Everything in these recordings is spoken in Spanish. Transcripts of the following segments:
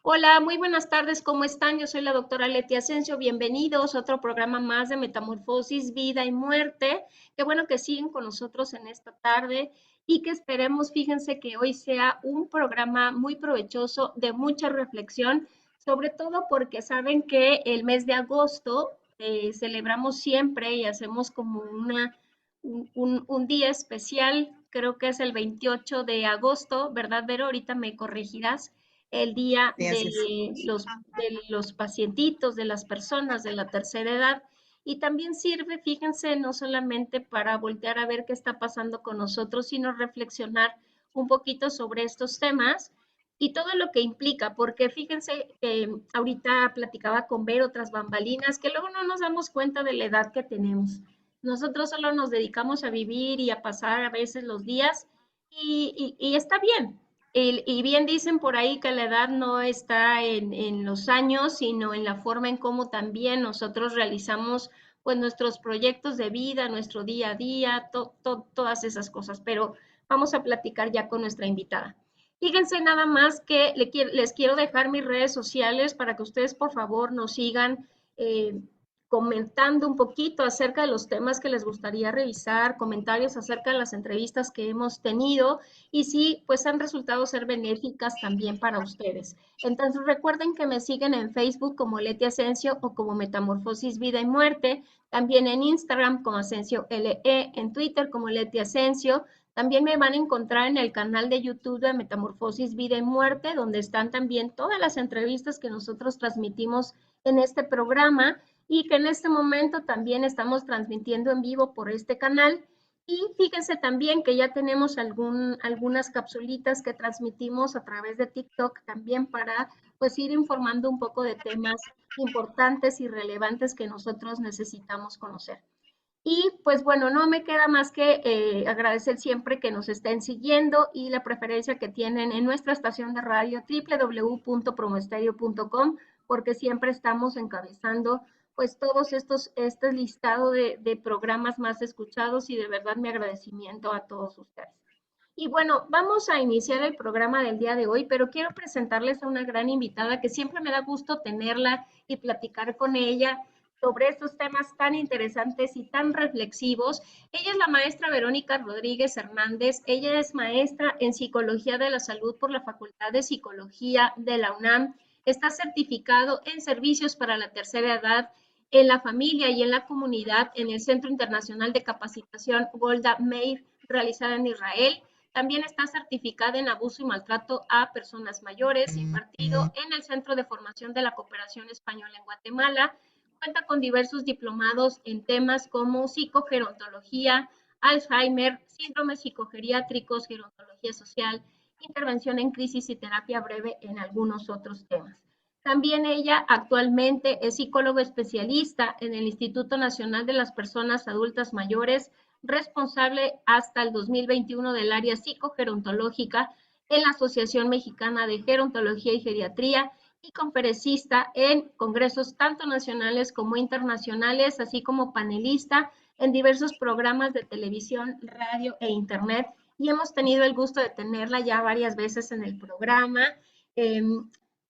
Hola, muy buenas tardes, ¿cómo están? Yo soy la doctora Leti Asensio, bienvenidos a otro programa más de Metamorfosis, Vida y Muerte. Qué bueno que siguen con nosotros en esta tarde y que esperemos, fíjense que hoy sea un programa muy provechoso, de mucha reflexión, sobre todo porque saben que el mes de agosto celebramos siempre y hacemos como un día especial, creo que es el 28 de agosto, ¿verdad, Vero? Ahorita me corregirás el día Sí, así es. de los pacientitos, de las personas de la tercera edad. Y también sirve, fíjense, no solamente para voltear a ver qué está pasando con nosotros, sino reflexionar un poquito sobre estos temas y todo lo que implica, porque fíjense que ahorita platicaba con Ver otras bambalinas, que luego no nos damos cuenta de la edad que tenemos. Nosotros solo nos dedicamos a vivir y a pasar a veces los días y está bien, y bien dicen por ahí que la edad no está en los años, sino en la forma en cómo también nosotros realizamos pues nuestros proyectos de vida, nuestro día a día, todas esas cosas. Pero vamos a platicar ya con nuestra invitada. Fíjense nada más que les quiero dejar mis redes sociales para que ustedes por favor nos sigan comentando un poquito acerca de los temas que les gustaría revisar, comentarios acerca de las entrevistas que hemos tenido y sí, pues han resultado ser benéficas también para ustedes. Entonces recuerden que me siguen en Facebook como Leti Asensio o como Metamorfosis Vida y Muerte, también en Instagram como Asensio LE, en Twitter como Leti Asensio. También me van a encontrar en el canal de YouTube de Metamorfosis Vida y Muerte, donde están también todas las entrevistas que nosotros transmitimos en este programa y que en este momento también estamos transmitiendo en vivo por este canal. Y fíjense también que ya tenemos algunas capsulitas que transmitimos a través de TikTok también para pues ir informando un poco de temas importantes y relevantes que nosotros necesitamos conocer. Y pues bueno, no me queda más que agradecer siempre que nos estén siguiendo y la preferencia que tienen en nuestra estación de radio www.promoesterio.com, porque siempre estamos encabezando pues todos este listado de programas más escuchados y de verdad mi agradecimiento a todos ustedes. Y bueno, vamos a iniciar el programa del día de hoy, pero quiero presentarles a una gran invitada que siempre me da gusto tenerla y platicar con ella sobre estos temas tan interesantes y tan reflexivos. Ella es la maestra Verónica Rodríguez Hernández. Ella es maestra en Psicología de la Salud por la Facultad de Psicología de la UNAM. Está certificado en servicios para la tercera edad en la familia y en la comunidad en el Centro Internacional de Capacitación Golda Meir, realizada en Israel. También está certificada en abuso y maltrato a personas mayores, impartido en el Centro de Formación de la Cooperación Española en Guatemala. Cuenta con diversos diplomados en temas como psicogerontología, Alzheimer, síndromes psicogeriátricos, gerontología social, intervención en crisis y terapia breve en algunos otros temas. También ella actualmente es psicóloga especialista en el Instituto Nacional de las Personas Adultas Mayores, responsable hasta el 2021 del área psicogerontológica en la Asociación Mexicana de Gerontología y Geriatría y conferencista en congresos tanto nacionales como internacionales, así como panelista en diversos programas de televisión, radio e internet. Y hemos tenido el gusto de tenerla ya varias veces en el programa. Eh,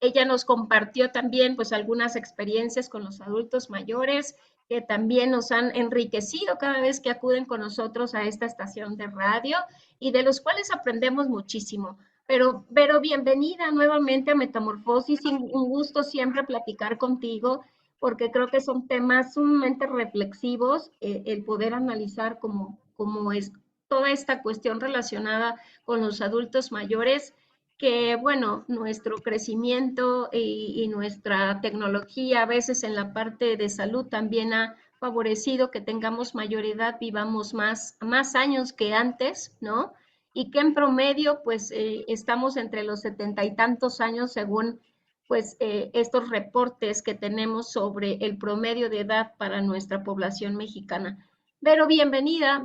Ella nos compartió también pues algunas experiencias con los adultos mayores que también nos han enriquecido cada vez que acuden con nosotros a esta estación de radio y de los cuales aprendemos muchísimo. Pero bienvenida nuevamente a Metamorfosis, un gusto siempre platicar contigo, porque creo que son temas sumamente reflexivos, el poder analizar cómo es toda esta cuestión relacionada con los adultos mayores, que bueno, nuestro crecimiento y nuestra tecnología a veces en la parte de salud también ha favorecido que tengamos mayor edad, vivamos más años que antes, ¿no? Y que en promedio pues estamos entre los 70 y tantos años según pues estos reportes que tenemos sobre el promedio de edad para nuestra población mexicana. Pero bienvenida a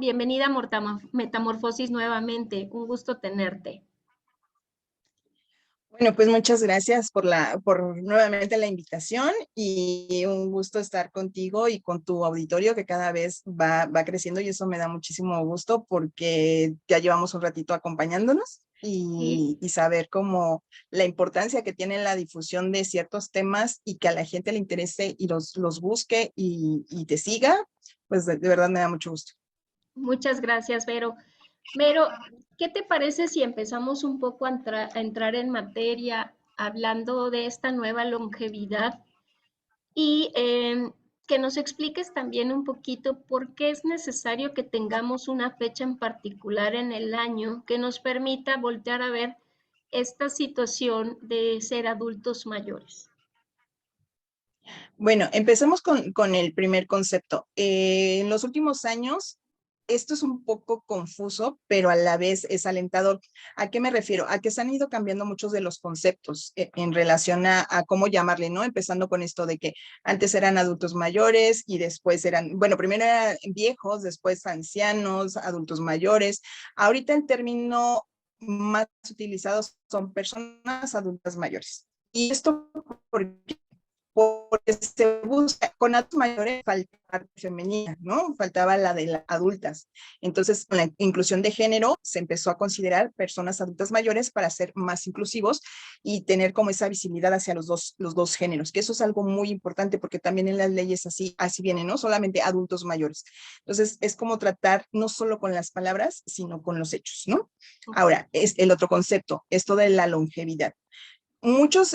Metamorfosis nuevamente, un gusto tenerte. Bueno, pues muchas gracias por nuevamente la invitación y un gusto estar contigo y con tu auditorio que cada vez va creciendo y eso me da muchísimo gusto porque ya llevamos un ratito acompañándonos Sí. y saber cómo la importancia que tiene la difusión de ciertos temas y que a la gente le interese y los busque y te siga, pues de verdad me da mucho gusto. Muchas gracias, Vero. Vero, ¿qué te parece si empezamos un poco a entrar en materia hablando de esta nueva longevidad y que nos expliques también un poquito por qué es necesario que tengamos una fecha en particular en el año que nos permita voltear a ver esta situación de ser adultos mayores? Bueno, empecemos con el primer concepto. En los últimos años, esto es un poco confuso, pero a la vez es alentador. ¿A qué me refiero? A que se han ido cambiando muchos de los conceptos en relación a cómo llamarle, ¿no? Empezando con esto de que antes eran adultos mayores y después eran, bueno, primero eran viejos, después ancianos, adultos mayores. Ahorita el término más utilizado son personas adultas mayores. ¿Y esto porque porque se busca, con adultos mayores faltaba parte femenina, ¿no? Faltaba la de las adultas. Entonces, con la inclusión de género, se empezó a considerar personas adultas mayores para ser más inclusivos y tener como esa visibilidad hacia los dos géneros, que eso es algo muy importante porque también en las leyes así viene, ¿no? Solamente adultos mayores. Entonces, es como tratar no solo con las palabras, sino con los hechos, ¿no? Ok. Ahora, es el otro concepto, esto de la longevidad. Muchos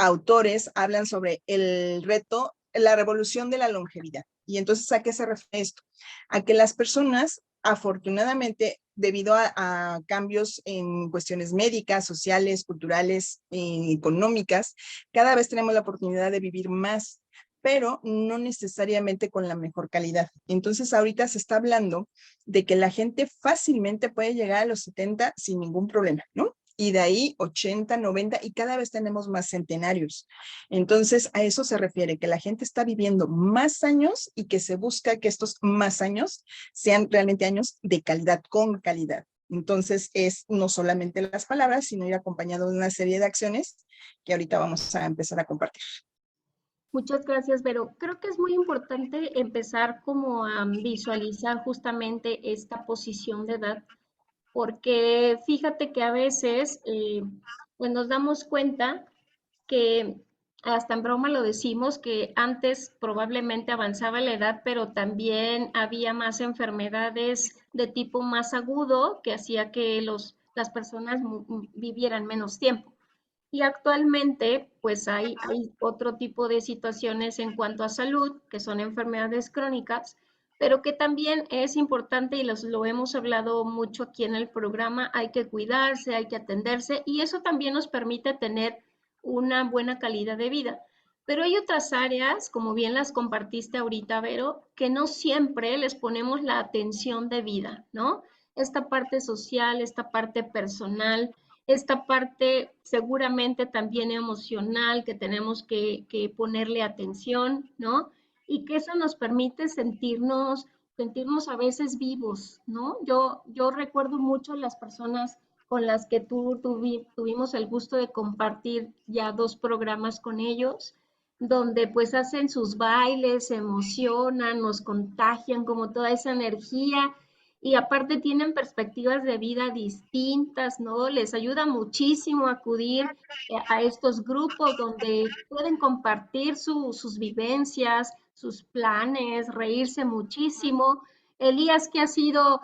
autores hablan sobre el reto, la revolución de la longevidad. Y entonces, ¿a qué se refiere esto? A que las personas, afortunadamente, debido a cambios en cuestiones médicas, sociales, culturales, económicas, cada vez tenemos la oportunidad de vivir más, pero no necesariamente con la mejor calidad. Entonces, ahorita se está hablando de que la gente fácilmente puede llegar a los 70 sin ningún problema, ¿no? Y de ahí 80, 90 y cada vez tenemos más centenarios. Entonces, a eso se refiere, que la gente está viviendo más años y que se busca que estos más años sean realmente años de calidad, con calidad. Entonces, es no solamente las palabras, sino ir acompañado de una serie de acciones que ahorita vamos a empezar a compartir. Muchas gracias, Vero. Creo que es muy importante empezar como a visualizar justamente esta posición de edad, porque fíjate que a veces pues nos damos cuenta que hasta en broma lo decimos, que antes probablemente avanzaba la edad, pero también había más enfermedades de tipo más agudo que hacía que las personas vivieran menos tiempo. Y actualmente, pues hay otro tipo de situaciones en cuanto a salud, que son enfermedades crónicas, pero que también es importante y lo hemos hablado mucho aquí en el programa, hay que cuidarse, hay que atenderse y eso también nos permite tener una buena calidad de vida. Pero hay otras áreas, como bien las compartiste ahorita, Vero, que no siempre les ponemos la atención de vida, ¿no? Esta parte social, esta parte personal, esta parte seguramente también emocional que tenemos que ponerle atención, ¿no? Y que eso nos permite sentirnos a veces vivos, ¿no? Yo recuerdo mucho las personas con las que tuvimos el gusto de compartir ya 2 programas con ellos, donde pues hacen sus bailes, se emocionan, nos contagian como toda esa energía y aparte tienen perspectivas de vida distintas, ¿no? Les ayuda muchísimo acudir a estos grupos donde pueden compartir sus vivencias, sus planes, reírse muchísimo. Elías, que ha sido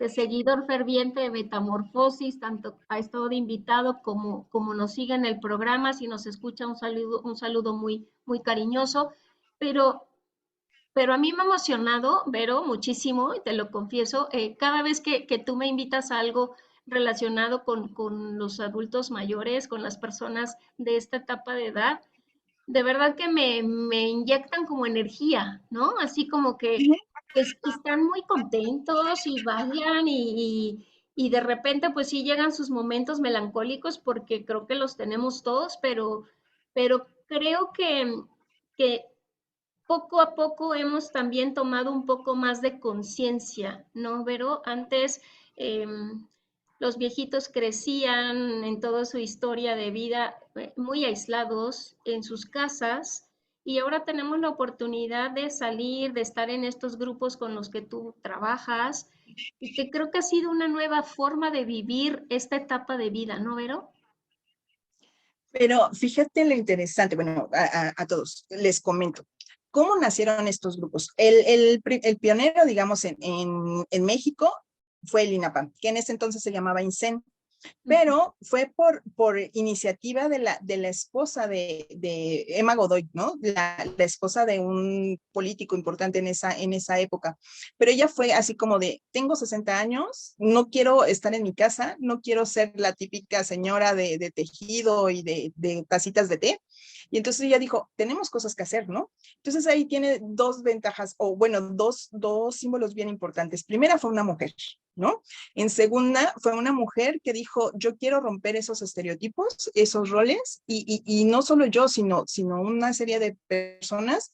seguidor ferviente de Metamorfosis, tanto ha estado de invitado como nos sigue en el programa, si nos escucha un saludo muy, muy cariñoso, pero pero a mí me ha emocionado, Vero, muchísimo, y te lo confieso, cada vez que tú me invitas a algo relacionado con los adultos mayores, con las personas de esta etapa de edad, de verdad que me inyectan como energía, ¿no? Así como que están muy contentos y bailan y de repente pues sí llegan sus momentos melancólicos porque creo que los tenemos todos, pero creo que poco a poco hemos también tomado un poco más de conciencia, ¿no, Vero? Antes los viejitos crecían en toda su historia de vida muy aislados en sus casas y ahora tenemos la oportunidad de salir, de estar en estos grupos con los que tú trabajas y que creo que ha sido una nueva forma de vivir esta etapa de vida, ¿no, Vero? Pero fíjate lo interesante, bueno, a todos les comento. ¿Cómo nacieron estos grupos? El pionero, digamos, en México fue el INAPAM, que en ese entonces se llamaba INSEN, Ujú. pero fue por iniciativa de la esposa de Emma Godoy, ¿no? La esposa de un político importante en esa época. Pero ella fue así como de, tengo 60 años, no quiero estar en mi casa, no quiero ser la típica señora de tejido y de tacitas de té. Y entonces ella dijo, tenemos cosas que hacer, ¿no? Entonces ahí tiene dos ventajas, o bueno, dos símbolos bien importantes. Primera fue una mujer, ¿no? En segunda, fue una mujer que dijo, yo quiero romper esos estereotipos, esos roles, y no solo yo, sino una serie de personas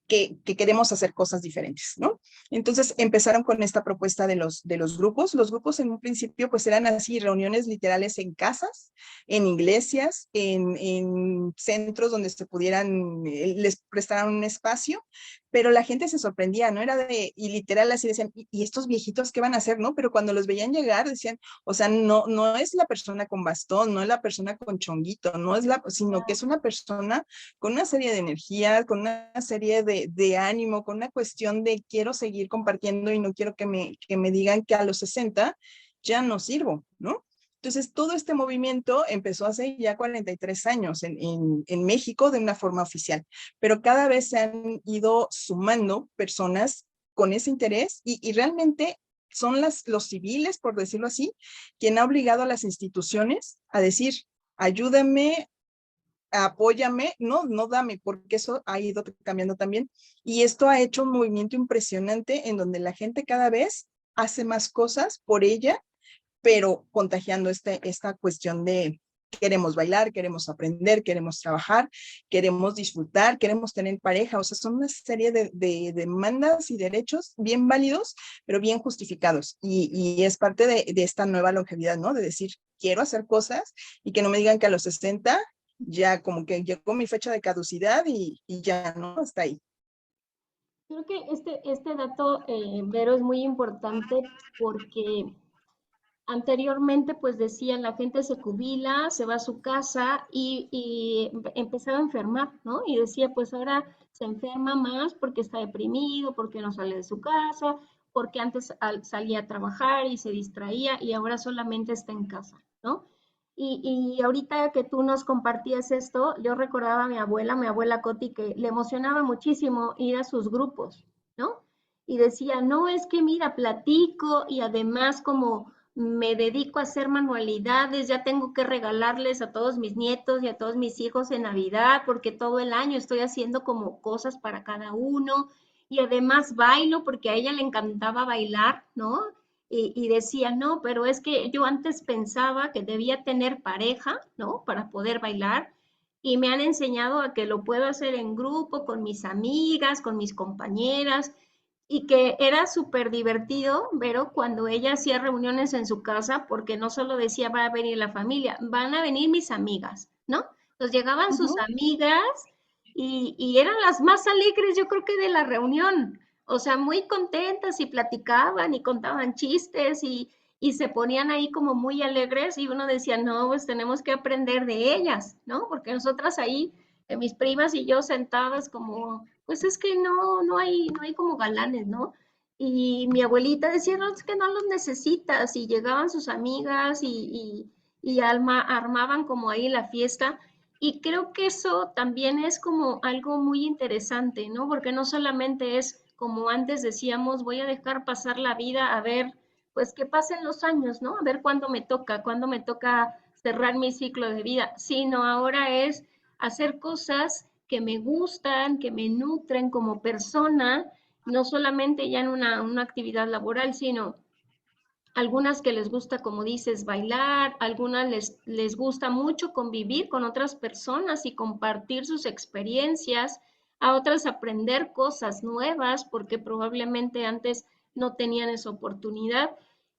que queremos hacer cosas diferentes, ¿no? Entonces empezaron con esta propuesta de los grupos. Los grupos en un principio pues eran así, reuniones literales en casas, en iglesias, en centros donde se pudieran, les prestaran un espacio, pero la gente se sorprendía, ¿no? Era y literal así decían, ¿y estos viejitos qué van a hacer, no? Pero cuando los veían llegar decían, o sea, no es la persona con bastón, no es la persona con chonguito, no es sino que es una persona con una serie de energía, con una serie de ánimo, con una cuestión de quiero seguir compartiendo y no quiero que me digan que a los 60 ya no sirvo, ¿no? Entonces, todo este movimiento empezó hace ya 43 años en México de una forma oficial, pero cada vez se han ido sumando personas con ese interés y realmente son los civiles, por decirlo así, quien ha obligado a las instituciones a decir, ayúdame, apóyame, no dame, porque eso ha ido cambiando también. Y esto ha hecho un movimiento impresionante en donde la gente cada vez hace más cosas por ella, pero contagiando esta cuestión de queremos bailar, queremos aprender, queremos trabajar, queremos disfrutar, queremos tener pareja. O sea, son una serie de demandas y derechos bien válidos, pero bien justificados. Y es parte de esta nueva longevidad, ¿no? De decir, quiero hacer cosas y que no me digan que a los 60 ya como que llegó mi fecha de caducidad y ya no, hasta ahí. Creo que este dato, Vero, es muy importante porque anteriormente, pues decían, la gente se jubila, se va a su casa y empezaba a enfermar, ¿no? Y decía, pues ahora se enferma más porque está deprimido, porque no sale de su casa, porque antes salía a trabajar y se distraía y ahora solamente está en casa, ¿no? Y ahorita que tú nos compartías esto, yo recordaba a mi abuela Coti, que le emocionaba muchísimo ir a sus grupos, ¿no? Y decía, no, es que mira, platico y además como me dedico a hacer manualidades, ya tengo que regalarles a todos mis nietos y a todos mis hijos en Navidad, porque todo el año estoy haciendo como cosas para cada uno. Y además bailo, porque a ella le encantaba bailar, ¿no? Y decía, no, pero es que yo antes pensaba que debía tener pareja, ¿no? Para poder bailar. Y me han enseñado a que lo puedo hacer en grupo, con mis amigas, con mis compañeras, y que era súper divertido, Vero, cuando ella hacía reuniones en su casa, porque no solo decía va a venir la familia, van a venir mis amigas, ¿no? Entonces llegaban Uh sus -huh. amigas y eran las más alegres, yo creo que de la reunión, o sea, muy contentas y platicaban y contaban chistes y se ponían ahí como muy alegres y uno decía, no, pues tenemos que aprender de ellas, ¿no? Porque nosotras ahí, mis primas y yo sentadas como pues es que no hay como galanes, ¿no? Y mi abuelita decía, no, es que no los necesitas, y llegaban sus amigas y armaban como ahí la fiesta. Y creo que eso también es como algo muy interesante, ¿no? Porque no solamente es como antes decíamos, voy a dejar pasar la vida a ver, pues que pasen los años, ¿no? A ver cuándo me toca cerrar mi ciclo de vida, sino ahora es hacer cosas que me gustan, que me nutren como persona, no solamente ya en una actividad laboral, sino algunas que les gusta, como dices, bailar, algunas les gusta mucho convivir con otras personas y compartir sus experiencias, a otras aprender cosas nuevas porque probablemente antes no tenían esa oportunidad.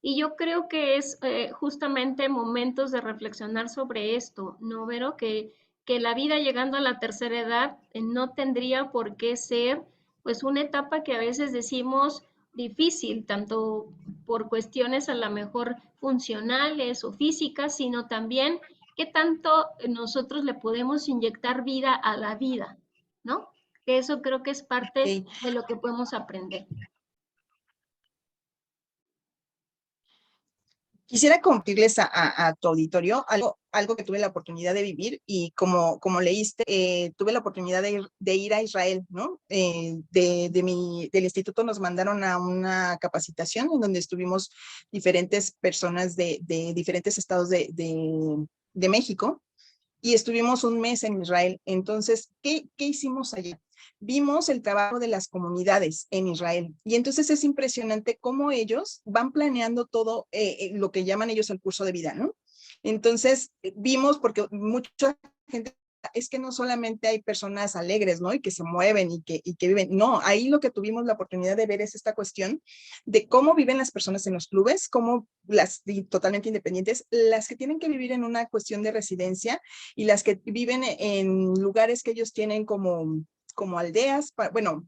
Y yo creo que es justamente momentos de reflexionar sobre esto, ¿no, Vero? Que la vida llegando a la tercera edad no tendría por qué ser pues una etapa que a veces decimos, difícil, tanto por cuestiones a lo mejor funcionales o físicas, sino también qué tanto nosotros le podemos inyectar vida a la vida, ¿no? Que eso creo que es parte Ok. de lo que podemos aprender. Quisiera compartirles a tu auditorio algo que tuve la oportunidad de vivir y como leíste, tuve la oportunidad de ir a Israel, ¿no? Del instituto nos mandaron a una capacitación en donde estuvimos diferentes personas de diferentes estados de México y estuvimos un mes en Israel. Entonces, ¿qué hicimos allá? Vimos el trabajo de las comunidades en Israel y entonces es impresionante cómo ellos van planeando todo lo que llaman ellos el curso de vida, ¿no? Entonces, vimos, porque mucha gente es que no solamente hay personas alegres, ¿no? Y que se mueven y que viven. No, ahí lo que tuvimos la oportunidad de ver es esta cuestión de cómo viven las personas en los clubes, cómo las totalmente independientes, las que tienen que vivir en una cuestión de residencia y las que viven en lugares que ellos tienen como aldeas, bueno,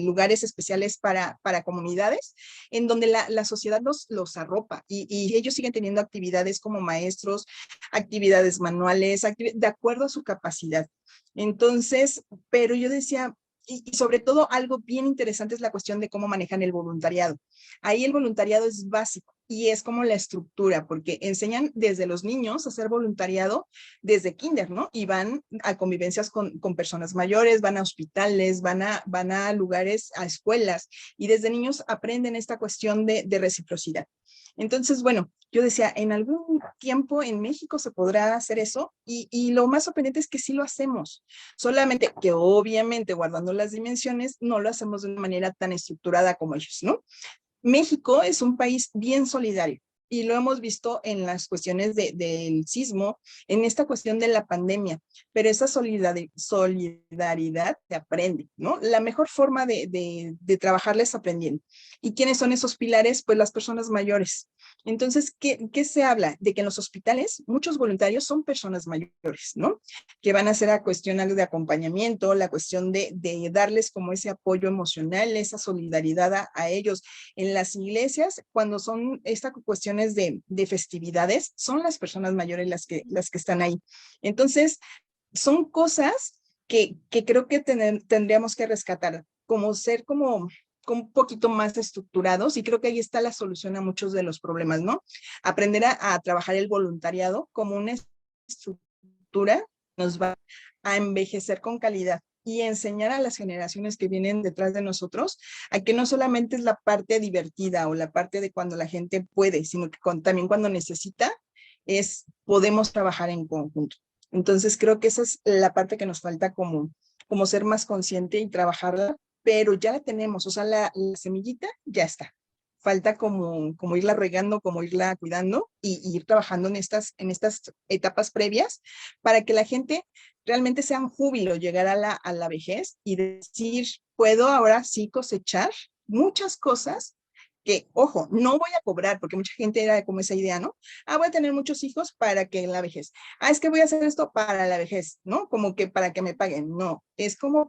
lugares especiales para comunidades, en donde la sociedad los arropa y ellos siguen teniendo actividades como maestros, actividades manuales, de acuerdo a su capacidad. Entonces, pero yo decía, y sobre todo algo bien interesante es la cuestión de cómo manejan el voluntariado. Ahí el voluntariado es básico y es como la estructura, porque enseñan desde los niños a hacer voluntariado desde kinder, ¿no? Y van a convivencias con personas mayores, van a hospitales, van a lugares, a escuelas, y desde niños aprenden esta cuestión de reciprocidad. Entonces, bueno, yo decía, en algún tiempo en México se podrá hacer eso y lo más sorprendente es que sí lo hacemos, solamente que obviamente guardando las dimensiones no lo hacemos de una manera tan estructurada como ellos, ¿no? México es un país bien solidario y lo hemos visto en las cuestiones del sismo, en esta cuestión de la pandemia, pero esa solidaridad se aprende, ¿no? La mejor forma de trabajarla es aprendiendo. ¿Y quiénes son esos pilares? Pues las personas mayores. Entonces, ¿qué se habla? De que en los hospitales muchos voluntarios son personas mayores, ¿no? Que van a hacer a cuestión de acompañamiento, la cuestión de darles como ese apoyo emocional, esa solidaridad a ellos en las iglesias, cuando son estas cuestiones de festividades, son las personas mayores las que están ahí. Entonces, son cosas que creo que tendríamos que rescatar, como ser como un poquito más estructurados y creo que ahí está la solución a muchos de los problemas, ¿no? Aprender a trabajar el voluntariado como una estructura nos va a envejecer con calidad y enseñar a las generaciones que vienen detrás de nosotros a que no solamente es la parte divertida o la parte de cuando la gente puede, sino que también cuando necesita, podemos trabajar en conjunto. Entonces creo que esa es la parte que nos falta como ser más consciente y trabajarla, pero ya la tenemos, o sea, la semillita ya está. Falta como irla regando, como irla cuidando y ir trabajando en estas etapas previas para que la gente realmente sea un júbilo llegar a la vejez y decir, puedo ahora sí cosechar muchas cosas que, ojo, no voy a cobrar, porque mucha gente era como esa idea, ¿no? Voy a tener muchos hijos para que en la vejez. Es que voy a hacer esto para la vejez, ¿no? Como que para que me paguen. No, es como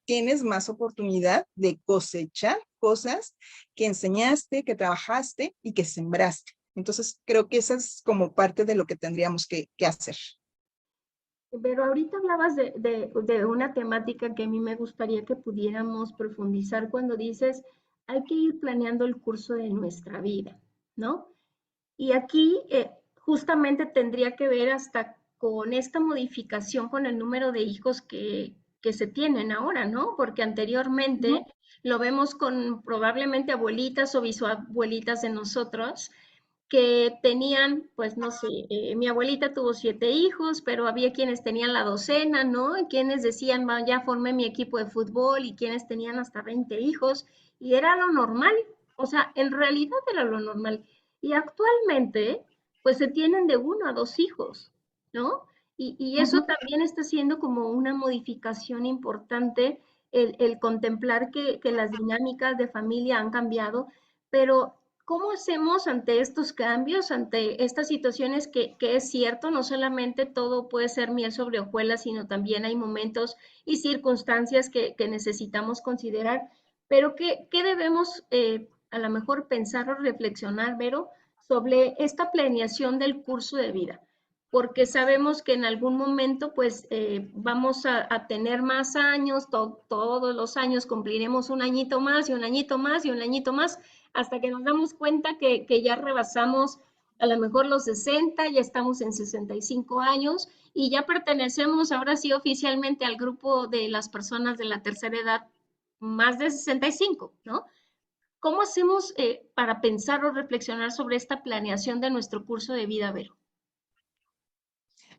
tienes más oportunidad de cosechar cosas que enseñaste, que trabajaste y que sembraste. Entonces, creo que esa es como parte de lo que tendríamos que hacer. Pero ahorita hablabas de una temática que a mí me gustaría que pudiéramos profundizar cuando dices, hay que ir planeando el curso de nuestra vida, ¿no? Y aquí justamente tendría que ver hasta con esta modificación con el número de hijos que se tienen ahora, ¿no? Porque anteriormente lo vemos con probablemente abuelitas o bisabuelitas de nosotros que tenían, pues no sé, mi abuelita tuvo 7 hijos, pero había quienes tenían la docena, ¿no? Y quienes decían, ya formé mi equipo de fútbol y quienes tenían hasta 20 hijos y era lo normal, o sea, en realidad era lo normal. Y actualmente, pues se tienen de 1 a 2 hijos, ¿no? Y Uh eso -huh. también está siendo como una modificación importante, el contemplar que las dinámicas de familia han cambiado, pero ¿cómo hacemos ante estos cambios, ante estas situaciones que es cierto, no solamente todo puede ser miel sobre hojuelas, sino también hay momentos y circunstancias que necesitamos considerar, pero qué debemos a lo mejor pensar o reflexionar, Vero, sobre esta planeación del curso de vida, porque sabemos que en algún momento pues vamos a tener más años, todos los años cumpliremos un añito más y un añito más y un añito más, hasta que nos damos cuenta que ya rebasamos a lo mejor los 60, ya estamos en 65 años y ya pertenecemos ahora sí oficialmente al grupo de las personas de la tercera edad más de 65, ¿no? ¿Cómo hacemos para pensar o reflexionar sobre esta planeación de nuestro curso de vida, Vero?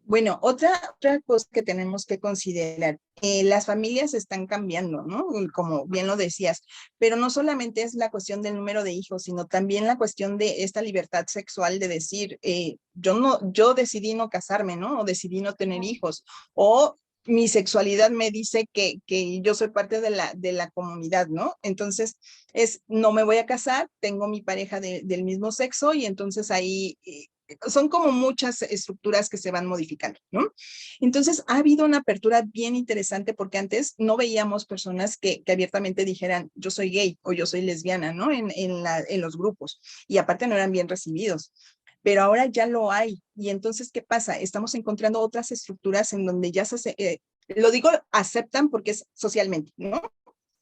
Bueno, otra cosa que tenemos que considerar, las familias están cambiando, ¿no? Como bien lo decías, pero no solamente es la cuestión del número de hijos, sino también la cuestión de esta libertad sexual de decir, yo decidí no casarme, ¿no? O decidí no tener hijos, o mi sexualidad me dice que yo soy parte de la comunidad, ¿no? Entonces, no me voy a casar, tengo mi pareja del mismo sexo y entonces ahí son como muchas estructuras que se van modificando, ¿no? Entonces, ha habido una apertura bien interesante porque antes no veíamos personas que abiertamente dijeran, yo soy gay o yo soy lesbiana, ¿no? En los grupos. Y aparte no eran bien recibidos. Pero ahora ya lo hay. Y entonces, ¿qué pasa? Estamos encontrando otras estructuras en donde ya lo digo, aceptan porque es socialmente, ¿no?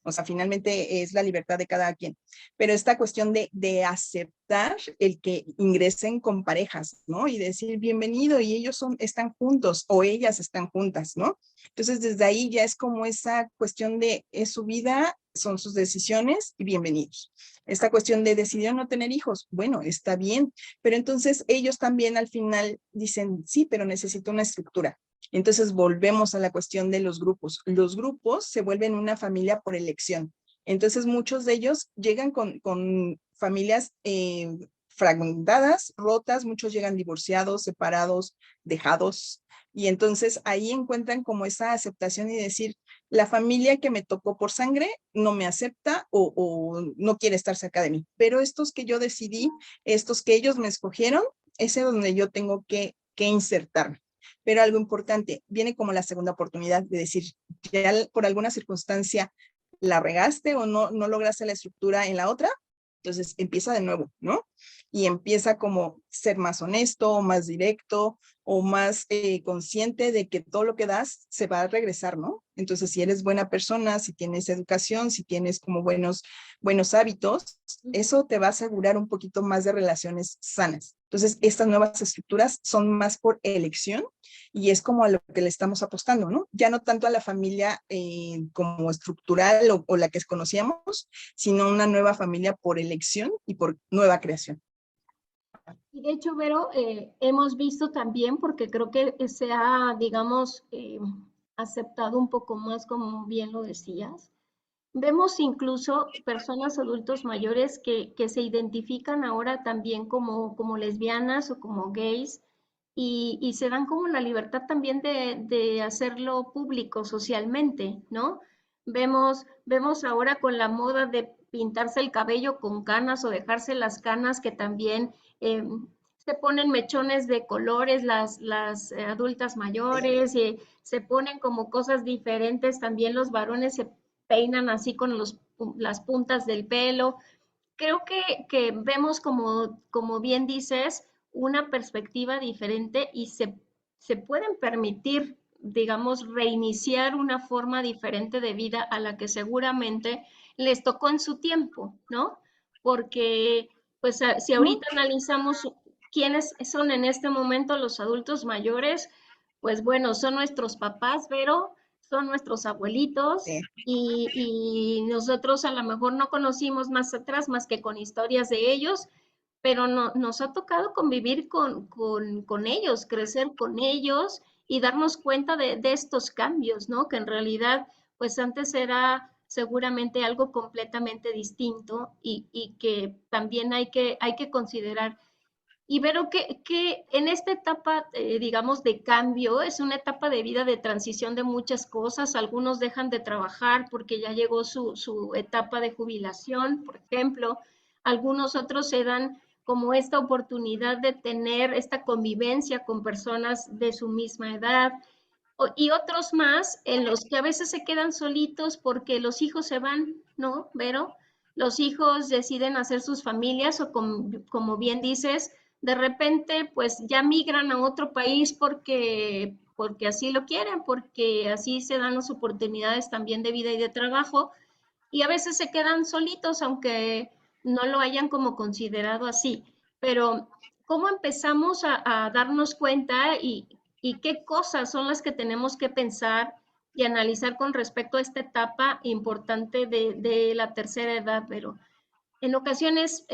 O sea, finalmente es la libertad de cada quien. Pero esta cuestión de aceptar el que ingresen con parejas, ¿no? Y decir bienvenido y ellos están juntos o ellas están juntas, ¿no? Entonces, desde ahí ya es como esa cuestión de es su vida, son sus decisiones y bienvenidos. Esta cuestión de decidir no tener hijos, bueno, está bien, pero entonces ellos también al final dicen, sí, pero necesito una estructura. Entonces volvemos a la cuestión de los grupos. Los grupos se vuelven una familia por elección. Entonces muchos de ellos llegan con familias fragmentadas, rotas, muchos llegan divorciados, separados, dejados. Y entonces ahí encuentran como esa aceptación y decir, la familia que me tocó por sangre no me acepta o no quiere estar cerca de mí. Pero estos que yo decidí, estos que ellos me escogieron, ese es donde yo tengo que insertarme. Pero algo importante, viene como la segunda oportunidad de decir, ya por alguna circunstancia la regaste o no lograste la estructura en la otra, entonces empieza de nuevo, ¿no? Y empieza como ser más honesto, más directo o más consciente de que todo lo que das se va a regresar, ¿no? Entonces, si eres buena persona, si tienes educación, si tienes como buenos hábitos, eso te va a asegurar un poquito más de relaciones sanas. Entonces, estas nuevas estructuras son más por elección y es como a lo que le estamos apostando, ¿no? Ya no tanto a la familia como estructural o la que conocíamos, sino una nueva familia por elección y por nueva creación. Y de hecho, Vero, hemos visto también, porque creo que se ha, digamos, aceptado un poco más, como bien lo decías, vemos incluso personas adultos mayores que se identifican ahora también como lesbianas o como gays y se dan como la libertad también de hacerlo público socialmente, ¿no? Vemos ahora con la moda de pintarse el cabello con canas o dejarse las canas que también eh, se ponen mechones de colores las adultas mayores y se ponen como cosas diferentes, también los varones se peinan así con las puntas del pelo. Creo que vemos, como bien dices, una perspectiva diferente y se pueden permitir, digamos, reiniciar una forma diferente de vida a la que seguramente les tocó en su tiempo, ¿no? Porque, pues, si ahorita analizamos quiénes son en este momento los adultos mayores, pues bueno, son nuestros papás, pero son nuestros abuelitos, Sí. y nosotros a lo mejor no conocimos más atrás más que con historias de ellos, pero no, nos ha tocado convivir con ellos, crecer con ellos y darnos cuenta de estos cambios, ¿no? Que en realidad, pues antes era seguramente algo completamente distinto y que también hay que considerar y Vero, que en esta etapa, digamos, de cambio, es una etapa de vida de transición de muchas cosas. Algunos dejan de trabajar porque ya llegó su etapa de jubilación, por ejemplo. Algunos otros se dan como esta oportunidad de tener esta convivencia con personas de su misma edad. Y otros más en los que a veces se quedan solitos porque los hijos se van, ¿no, Vero? los hijos deciden hacer sus familias o como bien dices, de repente pues ya migran a otro país porque así lo quieren, porque así se dan las oportunidades también de vida y de trabajo y a veces se quedan solitos aunque no lo hayan como considerado así. Pero ¿cómo empezamos a darnos cuenta y qué cosas son las que tenemos que pensar y analizar con respecto a esta etapa importante de la tercera edad? Pero en ocasiones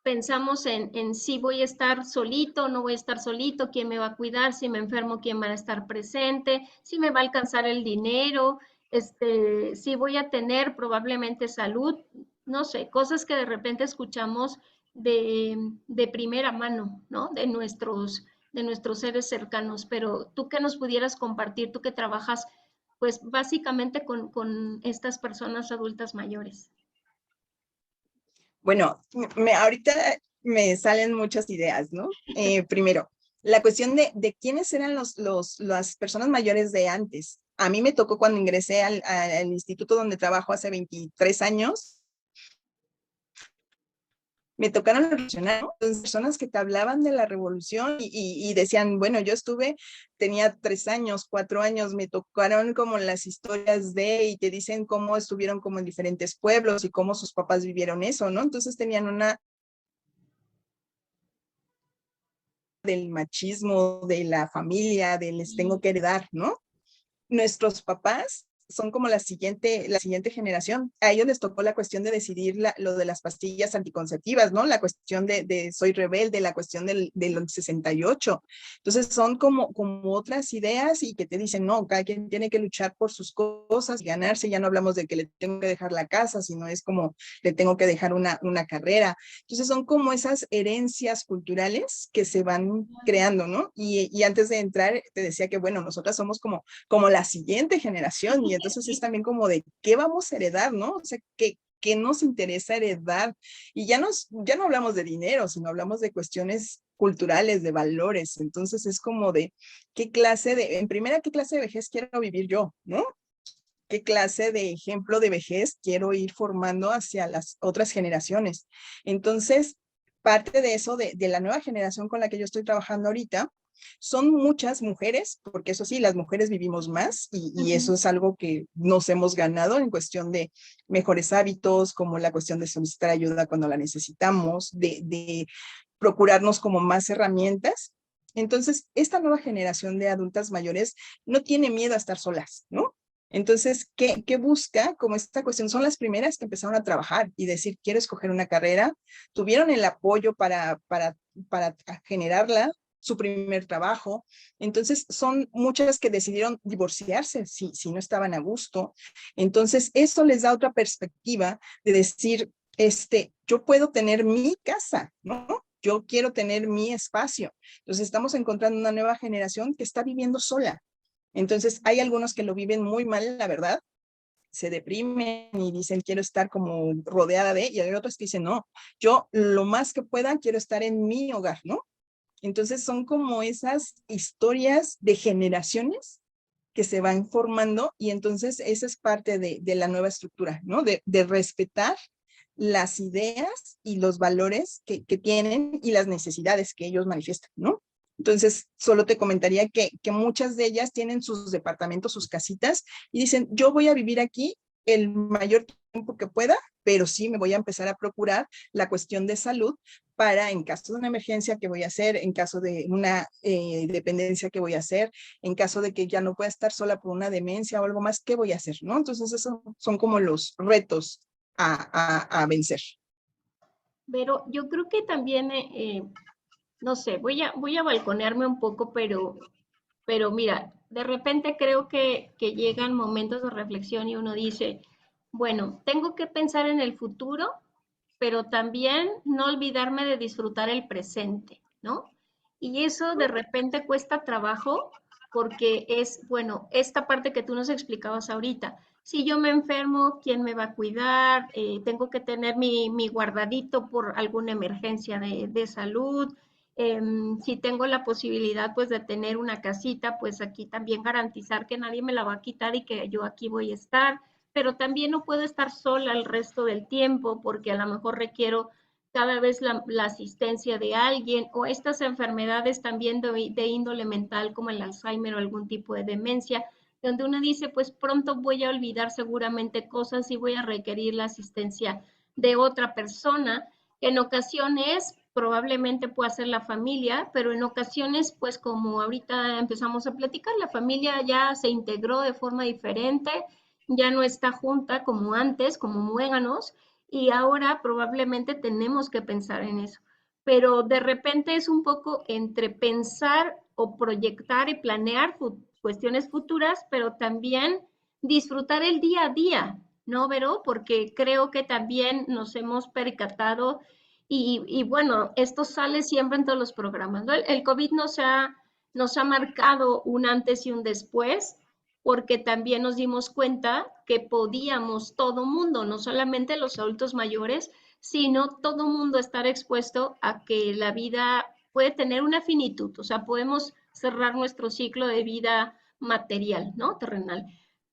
pensamos en si voy a estar solito, no voy a estar solito, quién me va a cuidar, si me enfermo, quién va a estar presente, si me va a alcanzar el dinero, si voy a tener probablemente salud, no sé, cosas que de repente escuchamos de primera mano, ¿no? De nuestros seres cercanos. Pero tú que nos pudieras compartir, tú que trabajas, pues básicamente con estas personas adultas mayores. Bueno, ahorita me salen muchas ideas, ¿no? Primero, la cuestión de quiénes eran las personas mayores de antes. A mí me tocó cuando ingresé al instituto donde trabajo hace 23 años, me tocaron los revolucionarios, ¿no? Personas que te hablaban de la revolución y decían, bueno, yo estuve, tenía 3 años, 4 años, me tocaron como las historias y te dicen cómo estuvieron como en diferentes pueblos y cómo sus papás vivieron eso, ¿no? Entonces tenían una del machismo, de la familia, de les tengo que heredar, ¿no? Nuestros papás son como la siguiente generación. A ellos les tocó la cuestión de decidir lo de las pastillas anticonceptivas, ¿no? La cuestión de soy rebelde, la cuestión del 68. Entonces son como otras ideas y que te dicen, no, cada quien tiene que luchar por sus cosas y ganarse. Ya no hablamos de que le tengo que dejar la casa, sino es como le tengo que dejar una carrera. Entonces son como esas herencias culturales que se van creando, ¿no? Y antes de entrar, te decía que, bueno, nosotras somos como la siguiente generación y entonces es también como de qué vamos a heredar, ¿no? O sea, qué nos interesa heredar. Y ya no hablamos de dinero, sino hablamos de cuestiones culturales, de valores. Entonces es como de en primera, qué clase de vejez quiero vivir yo, ¿no? ¿Qué clase de ejemplo de vejez quiero ir formando hacia las otras generaciones? Entonces, parte de eso, de la nueva generación con la que yo estoy trabajando ahorita, son muchas mujeres, porque eso sí, las mujeres vivimos más y eso es algo que nos hemos ganado en cuestión de mejores hábitos, como la cuestión de solicitar ayuda cuando la necesitamos, de procurarnos como más herramientas. Entonces, esta nueva generación de adultas mayores no tiene miedo a estar solas, ¿no? Entonces, ¿qué busca? Como esta cuestión, son las primeras que empezaron a trabajar y decir, quiero escoger una carrera, tuvieron el apoyo para generarla, su primer trabajo. Entonces, son muchas que decidieron divorciarse si no estaban a gusto. Entonces, eso les da otra perspectiva de decir, yo puedo tener mi casa, ¿no? Yo quiero tener mi espacio. Entonces, estamos encontrando una nueva generación que está viviendo sola. Entonces, hay algunos que lo viven muy mal, la verdad, se deprimen y dicen, quiero estar como rodeada y hay otros que dicen, no, yo lo más que pueda quiero estar en mi hogar, ¿no? Entonces, son como esas historias de generaciones que se van formando y entonces esa es parte de la nueva estructura, ¿no? De respetar las ideas y los valores que tienen y las necesidades que ellos manifiestan, ¿no? Entonces, solo te comentaría que muchas de ellas tienen sus departamentos, sus casitas y dicen, yo voy a vivir aquí el mayor tiempo que pueda, pero sí me voy a empezar a procurar la cuestión de salud para en caso de una emergencia que voy a hacer, en caso de una dependencia que voy a hacer, en caso de que ya no pueda estar sola por una demencia o algo más, ¿qué voy a hacer? ¿No? Entonces, esos son como los retos a vencer. Pero yo creo que también, no sé, voy a balconearme un poco, pero mira, de repente creo que llegan momentos de reflexión y uno dice, bueno, tengo que pensar en el futuro, pero también no olvidarme de disfrutar el presente, ¿no? Y eso de repente cuesta trabajo porque es, bueno, esta parte que tú nos explicabas ahorita. Si yo me enfermo, ¿quién me va a cuidar? Tengo que tener mi guardadito por alguna emergencia de salud. Si tengo la posibilidad, pues, de tener una casita, pues aquí también garantizar que nadie me la va a quitar y que yo aquí voy a estar. pero también no puedo estar sola el resto del tiempo porque a lo mejor requiero cada vez la asistencia de alguien o estas enfermedades también de índole mental como el Alzheimer o algún tipo de demencia, donde uno dice, pues pronto voy a olvidar seguramente cosas y voy a requerir la asistencia de otra persona, que en ocasiones probablemente pueda ser la familia, pero en ocasiones, pues como ahorita empezamos a platicar, la familia ya se integró de forma diferente, ya no está junta como antes, como muéganos, y ahora probablemente tenemos que pensar en eso. Pero de repente es un poco entre pensar o proyectar y planear cuestiones futuras, pero también disfrutar el día a día, ¿no, Vero? Porque creo que también nos hemos percatado y bueno, esto sale siempre en todos los programas, ¿no? El COVID nos ha marcado un antes y un después, porque también nos dimos cuenta que podíamos todo mundo, no solamente los adultos mayores, sino todo mundo estar expuesto a que la vida puede tener una finitud, o sea, podemos cerrar nuestro ciclo de vida material, ¿no? Terrenal.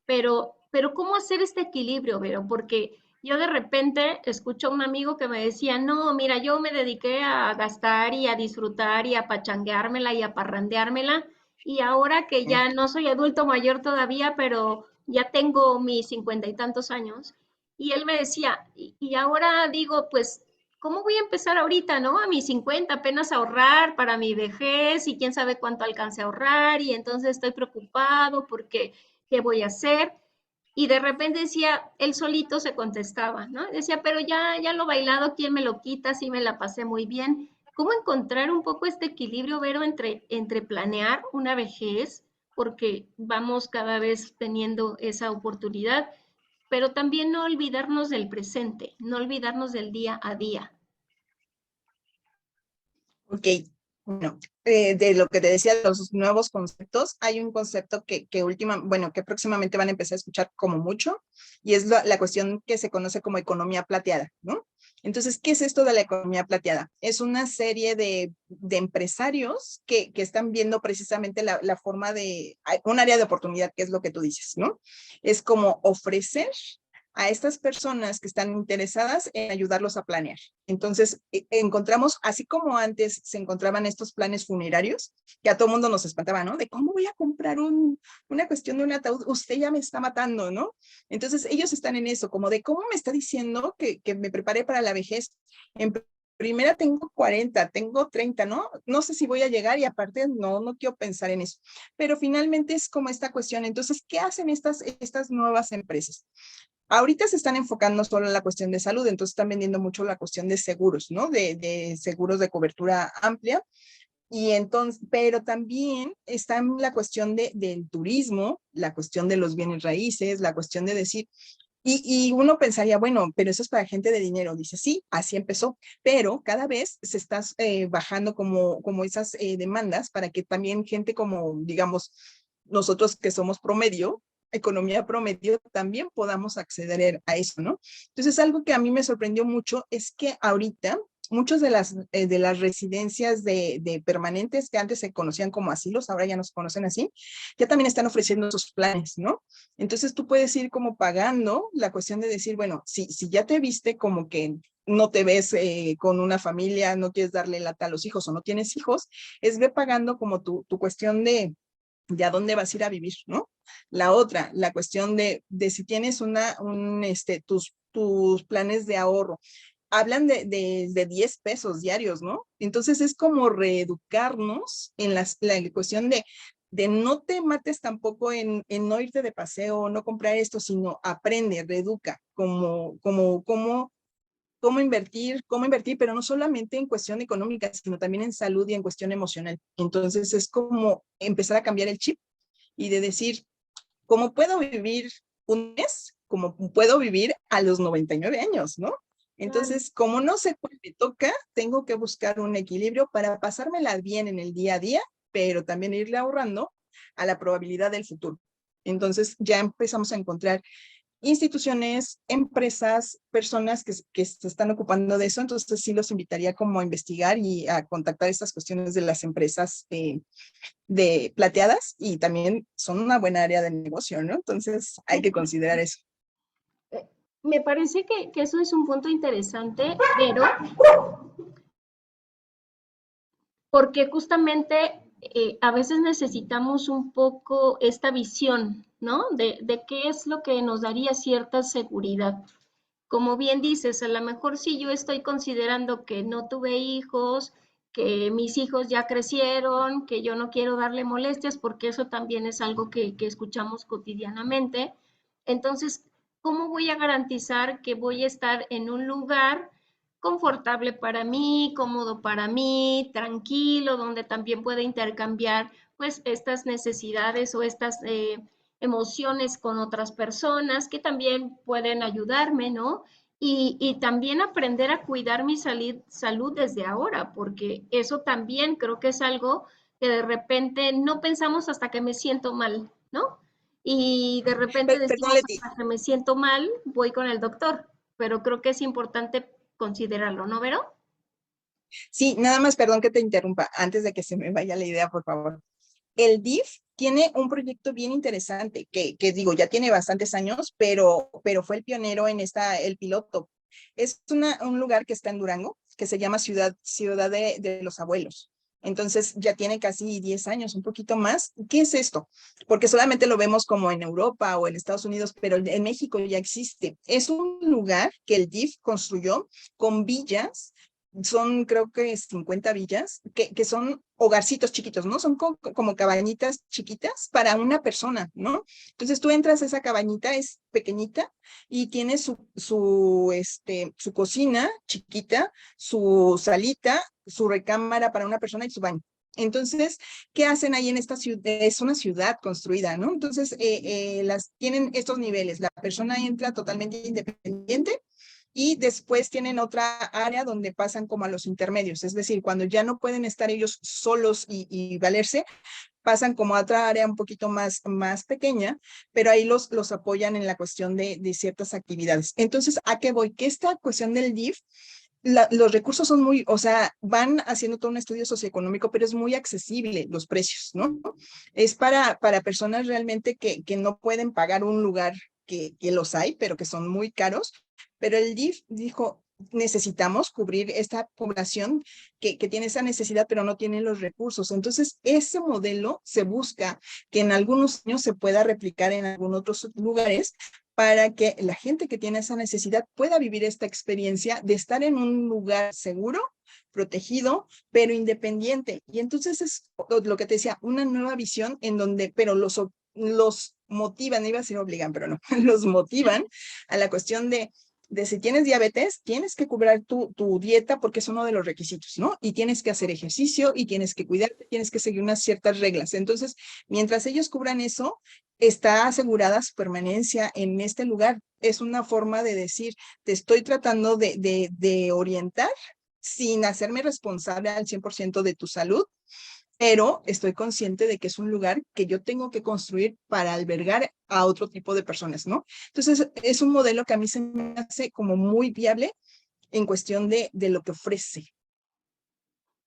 Pero ¿cómo hacer este equilibrio, Vero? Porque yo de repente escucho a un amigo que me decía, no, mira, yo me dediqué a gastar y a disfrutar y a pachangueármela y a parrandeármela, y ahora que ya no soy adulto mayor todavía, pero ya tengo mis 50 y tantos años, y él me decía, y ahora digo, pues, ¿cómo voy a empezar ahorita, no? A mis 50 apenas a ahorrar para mi vejez y quién sabe cuánto alcance a ahorrar y entonces estoy preocupado porque, ¿qué voy a hacer? Y de repente decía, él solito se contestaba, ¿no? Decía, pero ya lo bailado, ¿quién me lo quita? Sí me la pasé muy bien. ¿Cómo encontrar un poco este equilibrio, Vero, entre planear una vejez, porque vamos cada vez teniendo esa oportunidad, pero también no olvidarnos del presente, no olvidarnos del día a día? Ok, bueno, de lo que te decía de los nuevos conceptos, hay un concepto bueno, que próximamente van a empezar a escuchar como mucho, y es la cuestión que se conoce como economía plateada, ¿no? Entonces, ¿qué es esto de la economía plateada? Es una serie de empresarios que están viendo precisamente la forma un área de oportunidad, que es lo que tú dices, ¿no? Es como ofrecer a estas personas que están interesadas en ayudarlos a planear. Entonces, encontramos, así como antes se encontraban estos planes funerarios, que a todo mundo nos espantaba, ¿no? De cómo voy a comprar una cuestión de un ataúd, usted ya me está matando, ¿no? Entonces, ellos están en eso, como de cómo me está diciendo que me prepare para la vejez. En primera tengo 40, tengo 30, ¿no? No sé si voy a llegar y aparte no quiero pensar en eso. Pero finalmente es como esta cuestión. Entonces, ¿qué hacen estas nuevas empresas? Ahorita se están enfocando solo en la cuestión de salud, entonces están vendiendo mucho la cuestión de seguros, ¿no? De seguros de cobertura amplia. Y entonces, pero también está en la cuestión del turismo, la cuestión de los bienes raíces, la cuestión de decir, y uno pensaría, bueno, pero eso es para gente de dinero. Dice, sí, así empezó, pero cada vez se está bajando como esas demandas para que también gente como, digamos, nosotros que somos promedio, economía promedio, también podamos acceder a eso, ¿no? Entonces, algo que a mí me sorprendió mucho es que ahorita muchas de las residencias de permanentes que antes se conocían como asilos, ahora ya no se conocen así, ya también están ofreciendo sus planes, ¿no? Entonces tú puedes ir como pagando la cuestión de decir, bueno, si ya te viste como que no te ves con una familia, no quieres darle lata a los hijos o no tienes hijos, es ve pagando como tu cuestión de a dónde vas a ir a vivir, ¿no? La otra, la cuestión de si tienes tus planes de ahorro. Hablan de 10 pesos diarios, ¿no? Entonces es como reeducarnos en la cuestión de no te mates tampoco en no irte de paseo, no comprar esto, sino aprende, reeduca, cómo invertir, pero no solamente en cuestión económica, sino también en salud y en cuestión emocional. Entonces es como empezar a cambiar el chip y de decir, ¿cómo puedo vivir un mes? Como puedo vivir a los 99 años, ¿no? Claro. Entonces, como no sé cuál me toca, tengo que buscar un equilibrio para pasármela bien en el día a día, pero también irle ahorrando a la probabilidad del futuro. Entonces, ya empezamos a encontrar instituciones, empresas, personas que se están ocupando de eso. Entonces, sí los invitaría como a investigar y a contactar estas cuestiones de las empresas de plateadas y también son una buena área de negocio, ¿no? Entonces, hay que considerar eso. Me parece que eso es un punto interesante, pero porque justamente a veces necesitamos un poco esta visión, ¿no? De qué es lo que nos daría cierta seguridad. Como bien dices, a lo mejor si yo estoy considerando que no tuve hijos, que mis hijos ya crecieron, que yo no quiero darle molestias, porque eso también es algo que escuchamos cotidianamente. Entonces, ¿cómo voy a garantizar que voy a estar en un lugar confortable para mí, cómodo para mí, tranquilo, donde también pueda intercambiar pues estas necesidades o estas emociones con otras personas que también pueden ayudarme, ¿no? Y también aprender a cuidar mi salud desde ahora, porque eso también creo que es algo que de repente no pensamos hasta que me siento mal, ¿no? Y de repente Perdón, decimos Leti. hasta que me siento mal, voy con el doctor, pero creo que es importante considerarlo, ¿no, Vero? Sí, nada más, perdón que te interrumpa, antes de que se me vaya la idea, por favor. El DIF tiene un proyecto bien interesante, que digo, ya tiene bastantes años, pero fue el pionero en el piloto. Es un lugar que está en Durango, que se llama Ciudad de los Abuelos. Entonces ya tiene casi 10 años, un poquito más. ¿Qué es esto? Porque solamente lo vemos como en Europa o en Estados Unidos, pero en México ya existe. Es un lugar que el DIF construyó con villas, son creo que 50 villas, que son hogarcitos chiquitos, ¿no? Son como cabañitas chiquitas para una persona, ¿no? Entonces tú entras a esa cabañita, es pequeñita y tiene su cocina chiquita, su salita, su recámara para una persona y su baño. Entonces, ¿qué hacen ahí en esta ciudad? Es una ciudad construida, ¿no? Entonces, tienen estos niveles. La persona entra totalmente independiente y después tienen otra área donde pasan como a los intermedios, es decir, cuando ya no pueden estar ellos solos y valerse, pasan como a otra área un poquito más pequeña, pero ahí los apoyan en la cuestión de ciertas actividades. Entonces, ¿a qué voy? Que esta cuestión del DIF, los recursos son muy, o sea, van haciendo todo un estudio socioeconómico, pero es muy accesible los precios, ¿no? Es para personas realmente que no pueden pagar un lugar que los hay, pero que son muy caros. Pero el DIF dijo, necesitamos cubrir esta población que tiene esa necesidad, pero no tiene los recursos. Entonces, ese modelo se busca que en algunos años se pueda replicar en algunos otros lugares para que la gente que tiene esa necesidad pueda vivir esta experiencia de estar en un lugar seguro, protegido, pero independiente. Y entonces es lo que te decía, una nueva visión en donde, pero los motivan, iba a decir obligan, pero no, los motivan a la cuestión de si tienes diabetes, tienes que cubrir tu dieta porque es uno de los requisitos, ¿no? Y tienes que hacer ejercicio y tienes que cuidarte, tienes que seguir unas ciertas reglas. Entonces, mientras ellos cubran eso, está asegurada su permanencia en este lugar. Es una forma de decir, te estoy tratando de orientar sin hacerme responsable al 100% de tu salud, pero estoy consciente de que es un lugar que yo tengo que construir para albergar a otro tipo de personas, ¿no? Entonces, es un modelo que a mí se me hace como muy viable en cuestión de lo que ofrece.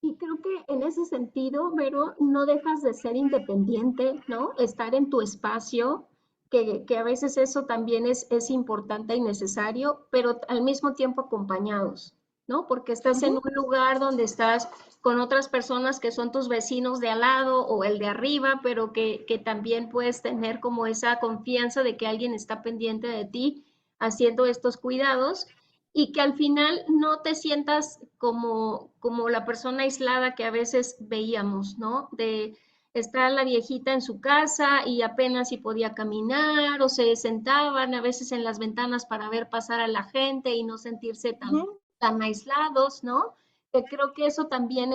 Y creo que en ese sentido, Vero, no dejas de ser independiente, ¿no? Estar en tu espacio, que a veces eso también es importante y necesario, pero al mismo tiempo acompañados, ¿no? Porque estás en Ujú. un lugar donde estás con otras personas que son tus vecinos de al lado o el de arriba, pero que también puedes tener como esa confianza de que alguien está pendiente de ti haciendo estos cuidados y que al final no te sientas como la persona aislada que a veces veíamos, ¿no? De estar la viejita en su casa y apenas si podía caminar o se sentaban a veces en las ventanas para ver pasar a la gente y no sentirse Ujú. tan aislados, ¿no? Que creo que eso también,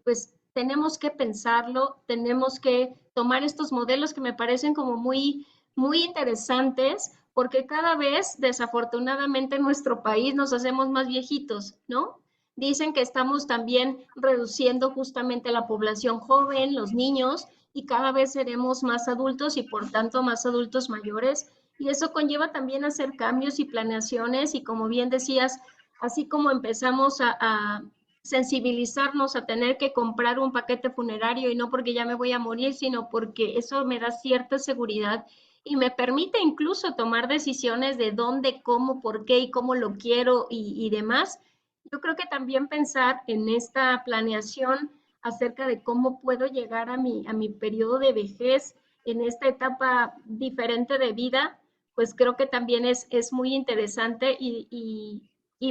pues tenemos que pensarlo, tenemos que tomar estos modelos que me parecen como muy interesantes porque cada vez, desafortunadamente, en nuestro país nos hacemos más viejitos, ¿no? Dicen que estamos también reduciendo justamente la población joven, los niños, y cada vez seremos más adultos y por tanto más adultos mayores. Y eso conlleva también hacer cambios y planeaciones y como bien decías, así como empezamos a sensibilizarnos a tener que comprar un paquete funerario y no porque ya me voy a morir, sino porque eso me da cierta seguridad y me permite incluso tomar decisiones de dónde, cómo, por qué y cómo lo quiero y demás. Yo creo que también pensar en esta planeación acerca de cómo puedo llegar a mi periodo de vejez en esta etapa diferente de vida, pues creo que también es muy interesante y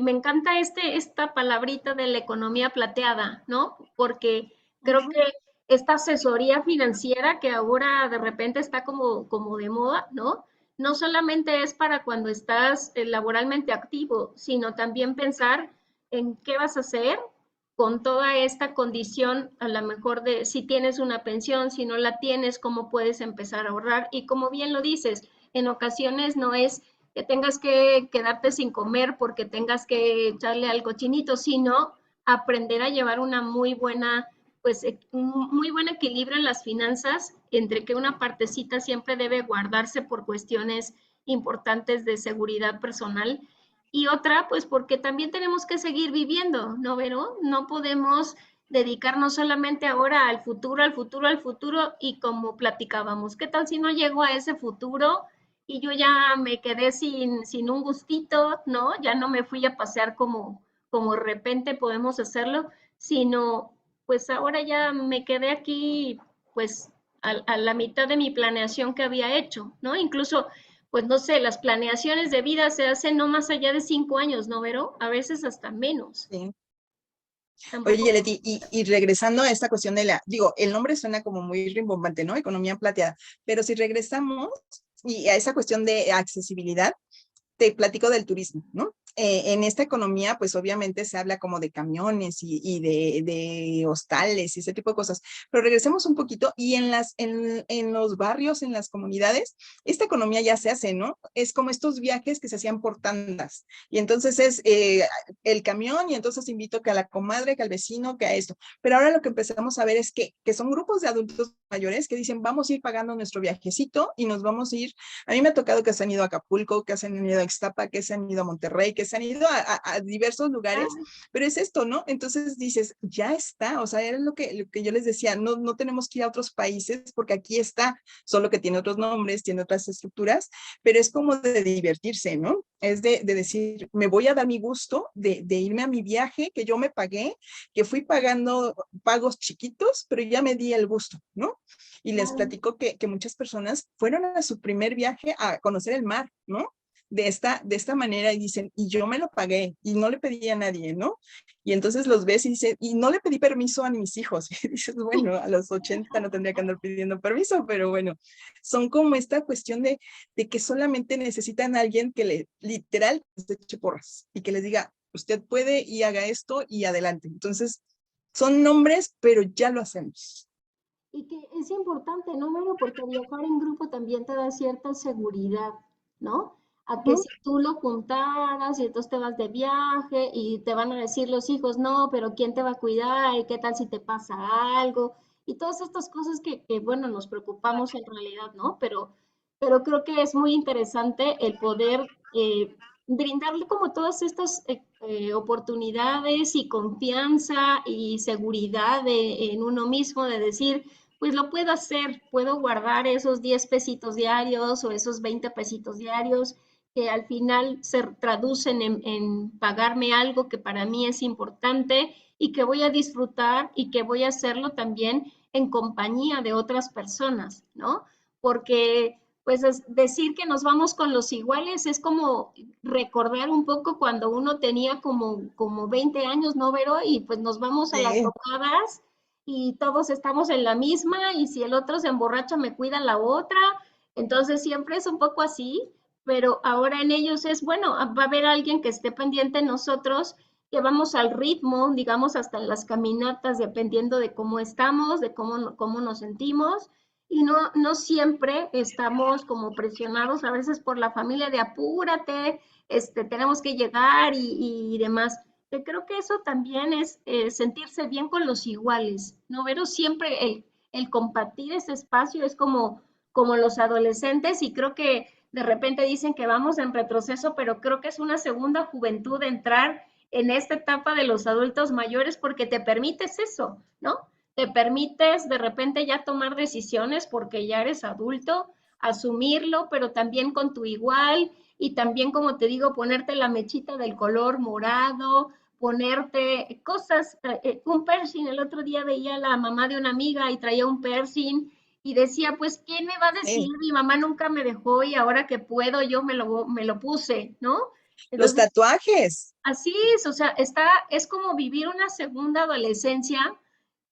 me encanta esta palabrita de la economía plateada, ¿no? Porque creo Ujú. que esta asesoría financiera que ahora de repente está como de moda, ¿no? No solamente es para cuando estás laboralmente activo, sino también pensar en qué vas a hacer con toda esta condición, a lo mejor de si tienes una pensión, si no la tienes, cómo puedes empezar a ahorrar. Y como bien lo dices, en ocasiones no es que tengas que quedarte sin comer porque tengas que echarle al cochinito, sino aprender a llevar una muy buena, pues un muy buen equilibrio en las finanzas, entre que una partecita siempre debe guardarse por cuestiones importantes de seguridad personal y otra, pues porque también tenemos que seguir viviendo, ¿no, Vero? No podemos dedicarnos solamente ahora al futuro, al futuro, al futuro y como platicábamos, ¿qué tal si no llego a ese futuro y yo ya me quedé sin un gustito, ¿no? Ya no me fui a pasear como de repente podemos hacerlo, sino pues ahora ya me quedé aquí pues a la mitad de mi planeación que había hecho, ¿no? Incluso pues no sé, las planeaciones de vida se hacen no más allá de 5 años, ¿no, Vero? A veces hasta menos. Sí. Tampoco. Oye, Leti, y regresando a esta cuestión de digo, el nombre suena como muy rimbombante, ¿no? Economía plateada, pero si regresamos y a esa cuestión de accesibilidad, te platico del turismo, ¿no? En esta economía, pues obviamente se habla como de camiones y de hostales y ese tipo de cosas, pero regresemos un poquito y en los barrios, en las comunidades, esta economía ya se hace, ¿no? Es como estos viajes que se hacían por tandas y entonces es el camión y entonces invito que a la comadre, que al vecino, que a esto, pero ahora lo que empezamos a ver es que son grupos de adultos mayores que dicen, vamos a ir pagando nuestro viajecito y nos vamos a ir. A mí me ha tocado que se han ido a Acapulco, que se han ido a Ixtapa, que se han ido a Monterrey, que se han ido a diversos lugares, pero es esto, ¿no? Entonces dices, ya está, o sea, era lo que yo les decía, no, no tenemos que ir a otros países porque aquí está, solo que tiene otros nombres, tiene otras estructuras, pero es como de divertirse, ¿no? Es de decir, me voy a dar mi gusto de irme a mi viaje que yo me pagué, que fui pagando pagos chiquitos, pero ya me di el gusto, ¿no? Y les platico que muchas personas fueron a su primer viaje a conocer el mar, ¿no? De esta manera y dicen, y yo me lo pagué y no le pedí a nadie, ¿no? Y entonces los ves y dicen, y no le pedí permiso a mis hijos. Y dices, bueno, a los 80 no tendría que andar pidiendo permiso, pero bueno, son como esta cuestión de que solamente necesitan a alguien que le literal les eche porras y que les diga, usted puede y haga esto y adelante. Entonces, son nombres, pero ya lo hacemos. Y que es importante, ¿no, Vero? Porque viajar en grupo también te da cierta seguridad, ¿no? A que Ujú. si tú lo juntaras y entonces te vas de viaje y te van a decir los hijos, no, pero ¿quién te va a cuidar? ¿Y qué tal si te pasa algo? Y todas estas cosas bueno, nos preocupamos en realidad, ¿no? Pero creo que es muy interesante el poder brindarle como todas estas oportunidades y confianza y seguridad en uno mismo de decir, pues lo puedo hacer, puedo guardar esos 10 pesitos diarios o esos 20 pesitos diarios que al final se traducen en pagarme algo que para mí es importante y que voy a disfrutar y que voy a hacerlo también en compañía de otras personas, ¿no? Porque pues decir que nos vamos con los iguales es como recordar un poco cuando uno tenía como 20 años, ¿no, Vero? Y pues nos vamos a las Sí. tocadas y todos estamos en la misma y si el otro se emborracha me cuida la otra. Entonces siempre es un poco así, pero ahora en ellos es, bueno, va a haber alguien que esté pendiente de nosotros, que vamos al ritmo, digamos, hasta en las caminatas, dependiendo de cómo estamos, de cómo nos sentimos. Y no siempre estamos como presionados a veces por la familia de apúrate, tenemos que llegar y demás que creo que eso también es sentirse bien con los iguales, ¿no? Pero siempre el compartir ese espacio es como los adolescentes y creo que de repente dicen que vamos en retroceso, pero creo que es una segunda juventud entrar en esta etapa de los adultos mayores porque te permites eso, ¿no? Te permites de repente ya tomar decisiones porque ya eres adulto, asumirlo, pero también con tu igual y también, como te digo, ponerte la mechita del color morado, ponerte cosas, un piercing. El otro día veía a la mamá de una amiga y traía un piercing y decía, pues, ¿quién me va a decir? Sí, Mi mamá nunca me dejó y ahora que puedo yo me lo puse, ¿no? los Entonces, tatuajes. así es, o sea, es como vivir una segunda adolescencia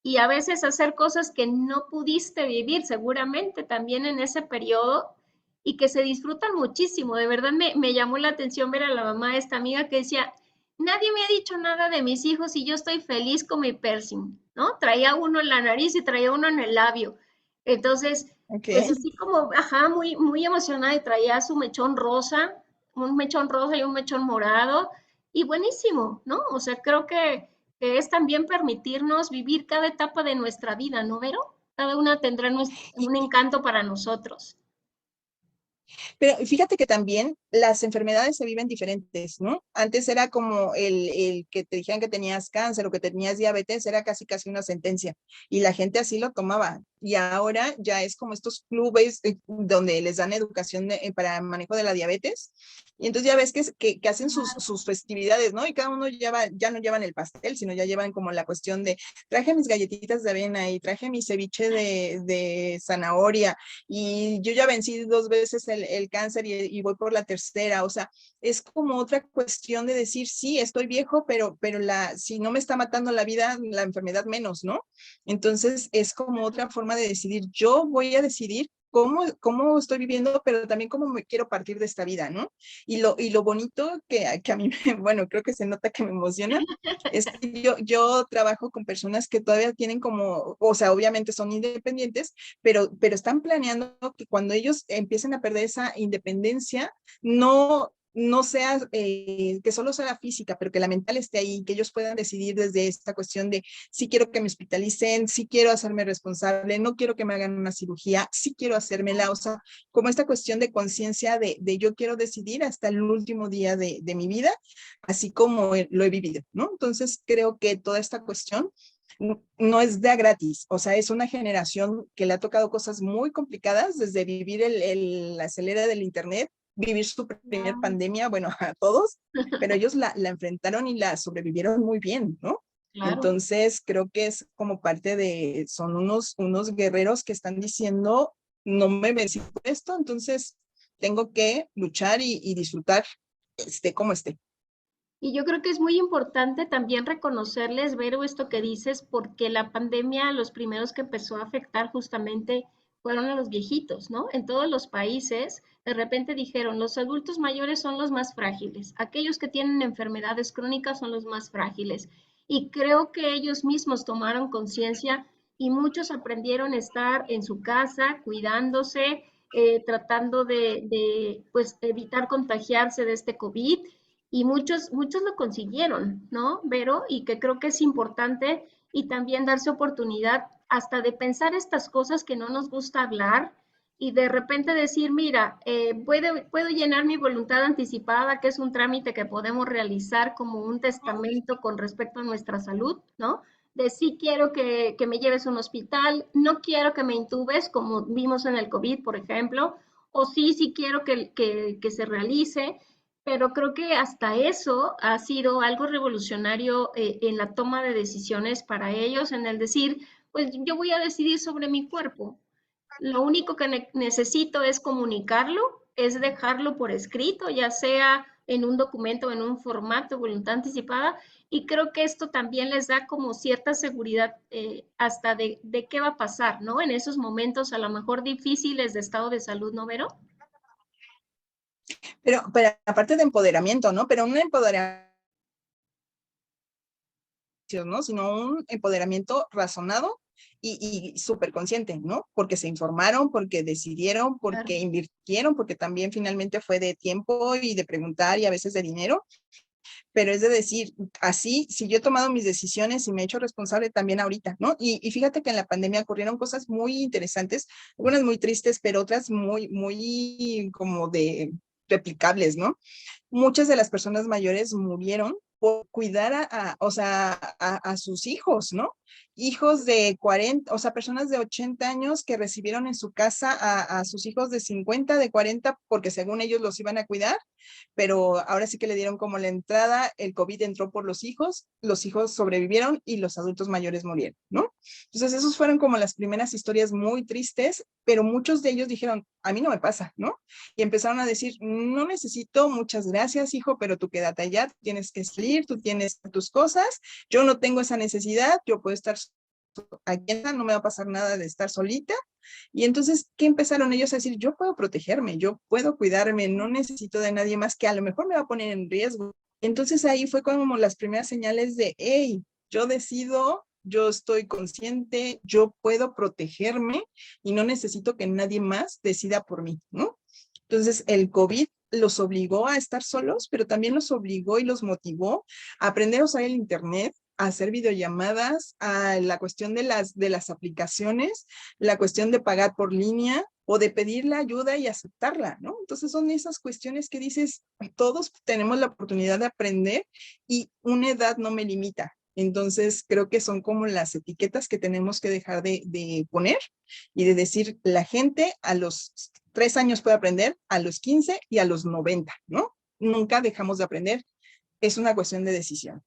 y a veces hacer cosas que no pudiste vivir seguramente también en ese periodo y que se disfrutan muchísimo. De verdad me llamó la atención ver a la mamá de esta amiga que decía, nadie me ha dicho nada de mis hijos y yo estoy feliz con mi piercing, ¿no? Traía uno en la nariz y traía uno en el labio. Entonces, Ok. pues así como, ajá, muy emocionada y traía su mechón rosa, un mechón rosa y un mechón morado y buenísimo, ¿no? O sea, creo que es también permitirnos vivir cada etapa de nuestra vida, ¿no, Vero? Cada una tendrá un encanto para nosotros. Pero fíjate que también las enfermedades se viven diferentes, ¿no? Antes era como el que te dijeran que tenías cáncer o que tenías diabetes, era casi casi una sentencia y la gente así lo tomaba. Y ahora ya es como estos clubes donde les dan educación para manejo de la diabetes. Y entonces ya ves que hacen sus festividades, ¿no? Y cada uno lleva, ya no llevan el pastel, sino ya llevan como la cuestión de traje mis galletitas de avena y traje mi ceviche de zanahoria y yo ya vencí 2 veces el cáncer y voy por la tercera, o sea, es como otra cuestión de decir, sí, estoy viejo, pero si no me está matando la vida, la enfermedad menos, ¿no? Entonces es como otra forma de decidir, yo voy a decidir cómo estoy viviendo, pero también cómo me quiero partir de esta vida, ¿no? Y lo bonito que a mí, bueno, creo que se nota que me emociona, es que yo trabajo con personas que todavía tienen como, o sea, obviamente son independientes, pero están planeando que cuando ellos empiecen a perder esa independencia, no sea que solo sea la física, pero que la mental esté ahí, que ellos puedan decidir desde esta cuestión de si quiero que me hospitalicen, si quiero hacerme responsable, no quiero que me hagan una cirugía, si quiero hacérmela, o sea, como esta cuestión de conciencia de yo quiero decidir hasta el último día de mi vida, así como lo he vivido, ¿no? Entonces creo que toda esta cuestión no es de a gratis, o sea, es una generación que le ha tocado cosas muy complicadas, desde vivir la acelera del Internet, vivir su primer Claro, pandemia, bueno, a todos, pero ellos la enfrentaron y la sobrevivieron muy bien, ¿no? claro. Entonces, creo que es como parte son unos guerreros que están diciendo, no me vencí por esto, entonces tengo que luchar y disfrutar, esté como esté. Y yo creo que es muy importante también reconocerles, Vero, esto que dices, porque la pandemia, los primeros que empezó a afectar justamente fueron a los viejitos, ¿no? En todos los países, de repente dijeron, los adultos mayores son los más frágiles, aquellos que tienen enfermedades crónicas son los más frágiles. Y creo que ellos mismos tomaron conciencia y muchos aprendieron a estar en su casa, cuidándose, tratando pues, evitar contagiarse de este COVID y muchos lo consiguieron, ¿no, Vero? Y que creo que es importante y también darse oportunidad hasta de pensar estas cosas que no nos gusta hablar y de repente decir, mira, puedo llenar mi voluntad anticipada, que es un trámite que podemos realizar como un testamento con respecto a nuestra salud, ¿no? De sí quiero que me lleves a un hospital, no quiero que me intubes, como vimos en el COVID, por ejemplo, o sí quiero que se realice, pero creo que hasta eso ha sido algo revolucionario en la toma de decisiones para ellos, en el decir, pues yo voy a decidir sobre mi cuerpo. Lo único que necesito es comunicarlo, es dejarlo por escrito, ya sea en un documento, en un formato, voluntad anticipada, y creo que esto también les da como cierta seguridad hasta de qué va a pasar, ¿no? En esos momentos a lo mejor difíciles de estado de salud, ¿no, Vero? Pero aparte de empoderamiento, ¿no? Pero un empoderamiento, ¿no? Sino un empoderamiento razonado y súper consciente, ¿no? Porque se informaron, porque decidieron, Claro. porque invirtieron, porque también finalmente fue de tiempo y de preguntar y a veces de dinero, pero es de decir, así, si yo he tomado mis decisiones y me he hecho responsable también ahorita, ¿no? Y fíjate que en la pandemia ocurrieron cosas muy interesantes, algunas muy tristes, pero otras muy como de replicables, ¿no? Muchas de las personas mayores murieron por cuidar o sea, a sus hijos, ¿no? hijos de 40, o sea, personas de 80 años que recibieron en su casa a sus hijos de 50, de 40, porque según ellos los iban a cuidar, pero ahora sí que le dieron como la entrada, el COVID entró por los hijos sobrevivieron y los adultos mayores murieron, ¿no? Entonces, esos fueron como las primeras historias muy tristes, pero muchos de ellos dijeron, a mí no me pasa, ¿no? Y empezaron a decir, no necesito, muchas gracias, hijo, pero tú quédate allá, tú tienes que salir, tú tienes tus cosas, yo no tengo esa necesidad, yo puedo estar aquí, no me va a pasar nada de estar solita. Y entonces, ¿qué empezaron ellos a decir? Yo puedo protegerme, yo puedo cuidarme, no necesito de nadie más que a lo mejor me va a poner en riesgo. Entonces ahí fue como las primeras señales de, hey, yo decido, yo estoy consciente, yo puedo protegerme y no necesito que nadie más decida por mí, ¿no? Entonces el COVID los obligó a estar solos, pero también los obligó y los motivó a aprender a usar el Internet, a hacer videollamadas, a la cuestión de las aplicaciones, la cuestión de pagar por línea o de pedir la ayuda y aceptarla, ¿no? Entonces son esas cuestiones que dices, todos tenemos la oportunidad de aprender y una edad no me limita. Entonces creo que son como las etiquetas que tenemos que dejar de poner y de decir, la gente a los 3 años puede aprender, a los 15 y a los 90, ¿no? Nunca dejamos de aprender. Es una cuestión de decisión.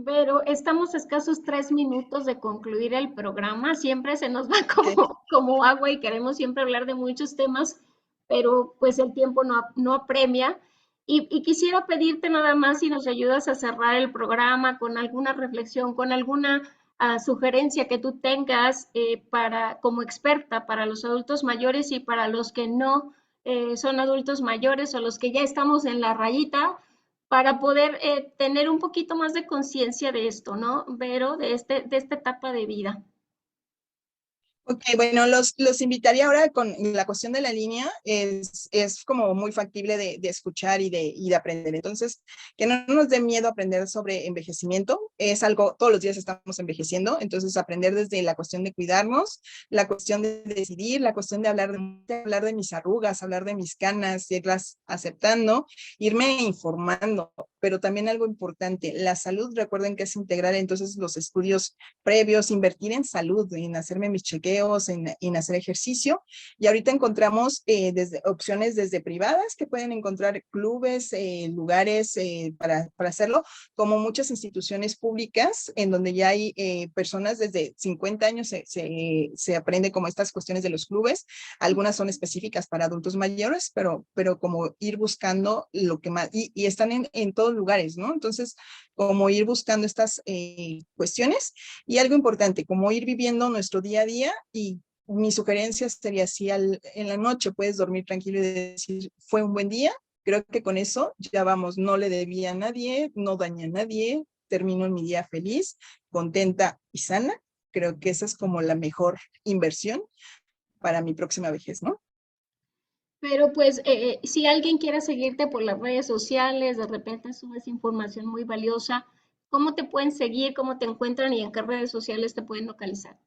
Pero estamos a escasos 3 minutos de concluir el programa. Siempre se nos va Okay. como agua y queremos siempre hablar de muchos temas, pero pues el tiempo no apremia. Y quisiera pedirte nada más si nos ayudas a cerrar el programa con alguna reflexión, con alguna sugerencia que tú tengas para, como experta para los adultos mayores y para los que no son adultos mayores o los que ya estamos en la rayita para poder tener un poquito más de conciencia de esto, ¿no? Vero, de esta etapa de vida. Ok, bueno, los invitaría ahora con la cuestión de la línea, es como muy factible de escuchar y de aprender. Entonces, que no nos dé miedo aprender sobre envejecimiento, es algo, todos los días estamos envejeciendo, entonces aprender desde la cuestión de cuidarnos, la cuestión de decidir, la cuestión de hablar de mis arrugas, hablar de mis canas, irlas aceptando, irme informando, pero también algo importante, la salud, recuerden que es integral, entonces los estudios previos, invertir en salud, en hacerme mis chequeos, en hacer ejercicio. Y ahorita encontramos desde opciones desde privadas que pueden encontrar clubes, lugares para hacerlo, como muchas instituciones públicas en donde ya hay personas desde 50 años se aprende como estas cuestiones de los clubes. Algunas son específicas para adultos mayores, pero como ir buscando lo que más, y están en todos lugares, ¿no? Entonces, como ir buscando estas cuestiones y algo importante, como ir viviendo nuestro día a día y mi sugerencia sería si en la noche puedes dormir tranquilo y decir, fue un buen día, creo que con eso ya vamos, no le debía a nadie, no dañé a nadie, termino mi día feliz, contenta y sana. Creo que esa es como la mejor inversión para mi próxima vejez, ¿no? Pero pues si alguien quiere seguirte por las redes sociales, de repente subes información muy valiosa, ¿cómo te pueden seguir? ¿Cómo te encuentran y en qué redes sociales te pueden localizar?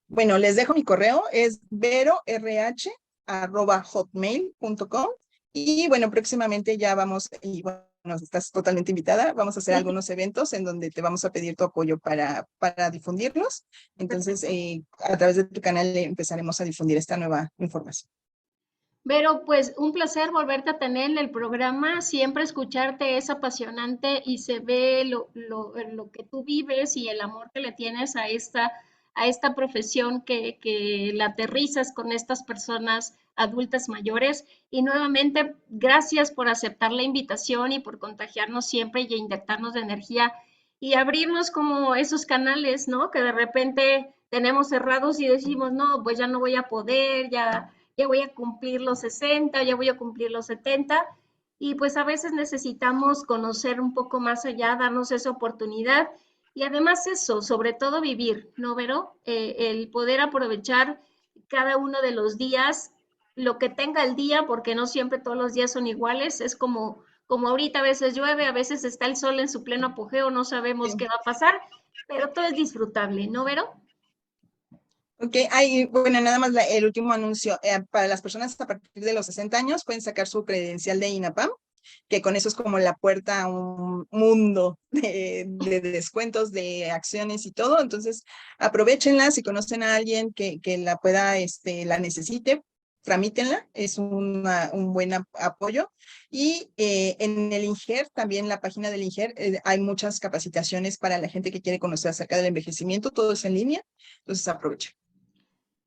Bueno, les dejo mi correo, es verorh@hotmail.com y bueno, próximamente ya vamos, y bueno, estás totalmente invitada, vamos a hacer algunos eventos en donde te vamos a pedir tu apoyo para difundirlos. Entonces, Perfecto. a través de tu canal empezaremos a difundir esta nueva información. Pero pues un placer volverte a tener en el programa, siempre escucharte es apasionante y se ve lo que tú vives y el amor que le tienes a esta profesión que la aterrizas con estas personas adultas mayores. Y nuevamente, gracias por aceptar la invitación y por contagiarnos siempre y inyectarnos de energía y abrirnos como esos canales, ¿no? Que de repente tenemos cerrados y decimos, no, pues ya no voy a poder, ya voy a cumplir los 60, ya voy a cumplir los 70, y pues a veces necesitamos conocer un poco más allá, darnos esa oportunidad y además eso, sobre todo vivir, ¿no, Vero? El poder aprovechar cada uno de los días, lo que tenga el día, porque no siempre todos los días son iguales, es como ahorita a veces llueve, a veces está el sol en su pleno apogeo, no sabemos qué Sí. va a pasar, pero todo es disfrutable, ¿no, Vero? Ok, bueno, nada más el último anuncio. Para las personas a partir de los 60 años pueden sacar su credencial de INAPAM. que con eso es como la puerta a un mundo de descuentos, de acciones y todo. Entonces, aprovechenla si conocen a alguien que la pueda, la necesite, tramítenla, es un buen apoyo. Y en el INGER, también la página del INGER, hay muchas capacitaciones para la gente que quiere conocer acerca del envejecimiento, todo es en línea, entonces aprovechen.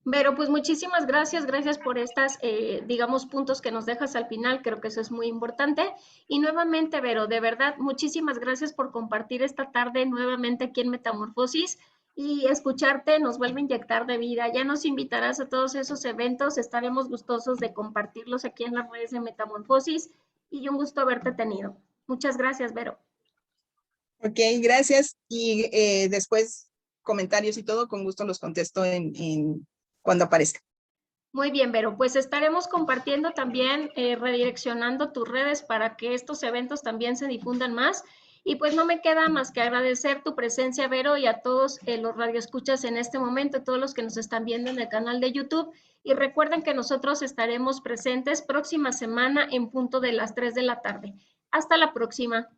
Vero, pues muchísimas gracias, gracias por estas, digamos, puntos que nos dejas al final, creo que eso es muy importante. Y nuevamente, Vero, de verdad, muchísimas gracias por compartir esta tarde nuevamente aquí en Metamorfosis y escucharte nos vuelve a inyectar de vida. Ya nos invitarás a todos esos eventos, estaremos gustosos de compartirlos aquí en las redes de Metamorfosis y un gusto haberte tenido. Muchas gracias, Vero. Ok, gracias. Y después comentarios y todo, con gusto los contesto cuando aparezca. Muy bien, Vero, pues estaremos compartiendo también, redireccionando tus redes para que estos eventos también se difundan más. Y pues no me queda más que agradecer tu presencia, Vero, y a todos los radioescuchas en este momento, todos los que nos están viendo en el canal de YouTube. Y recuerden que nosotros estaremos presentes próxima semana en punto de las 3 de la tarde. Hasta la próxima.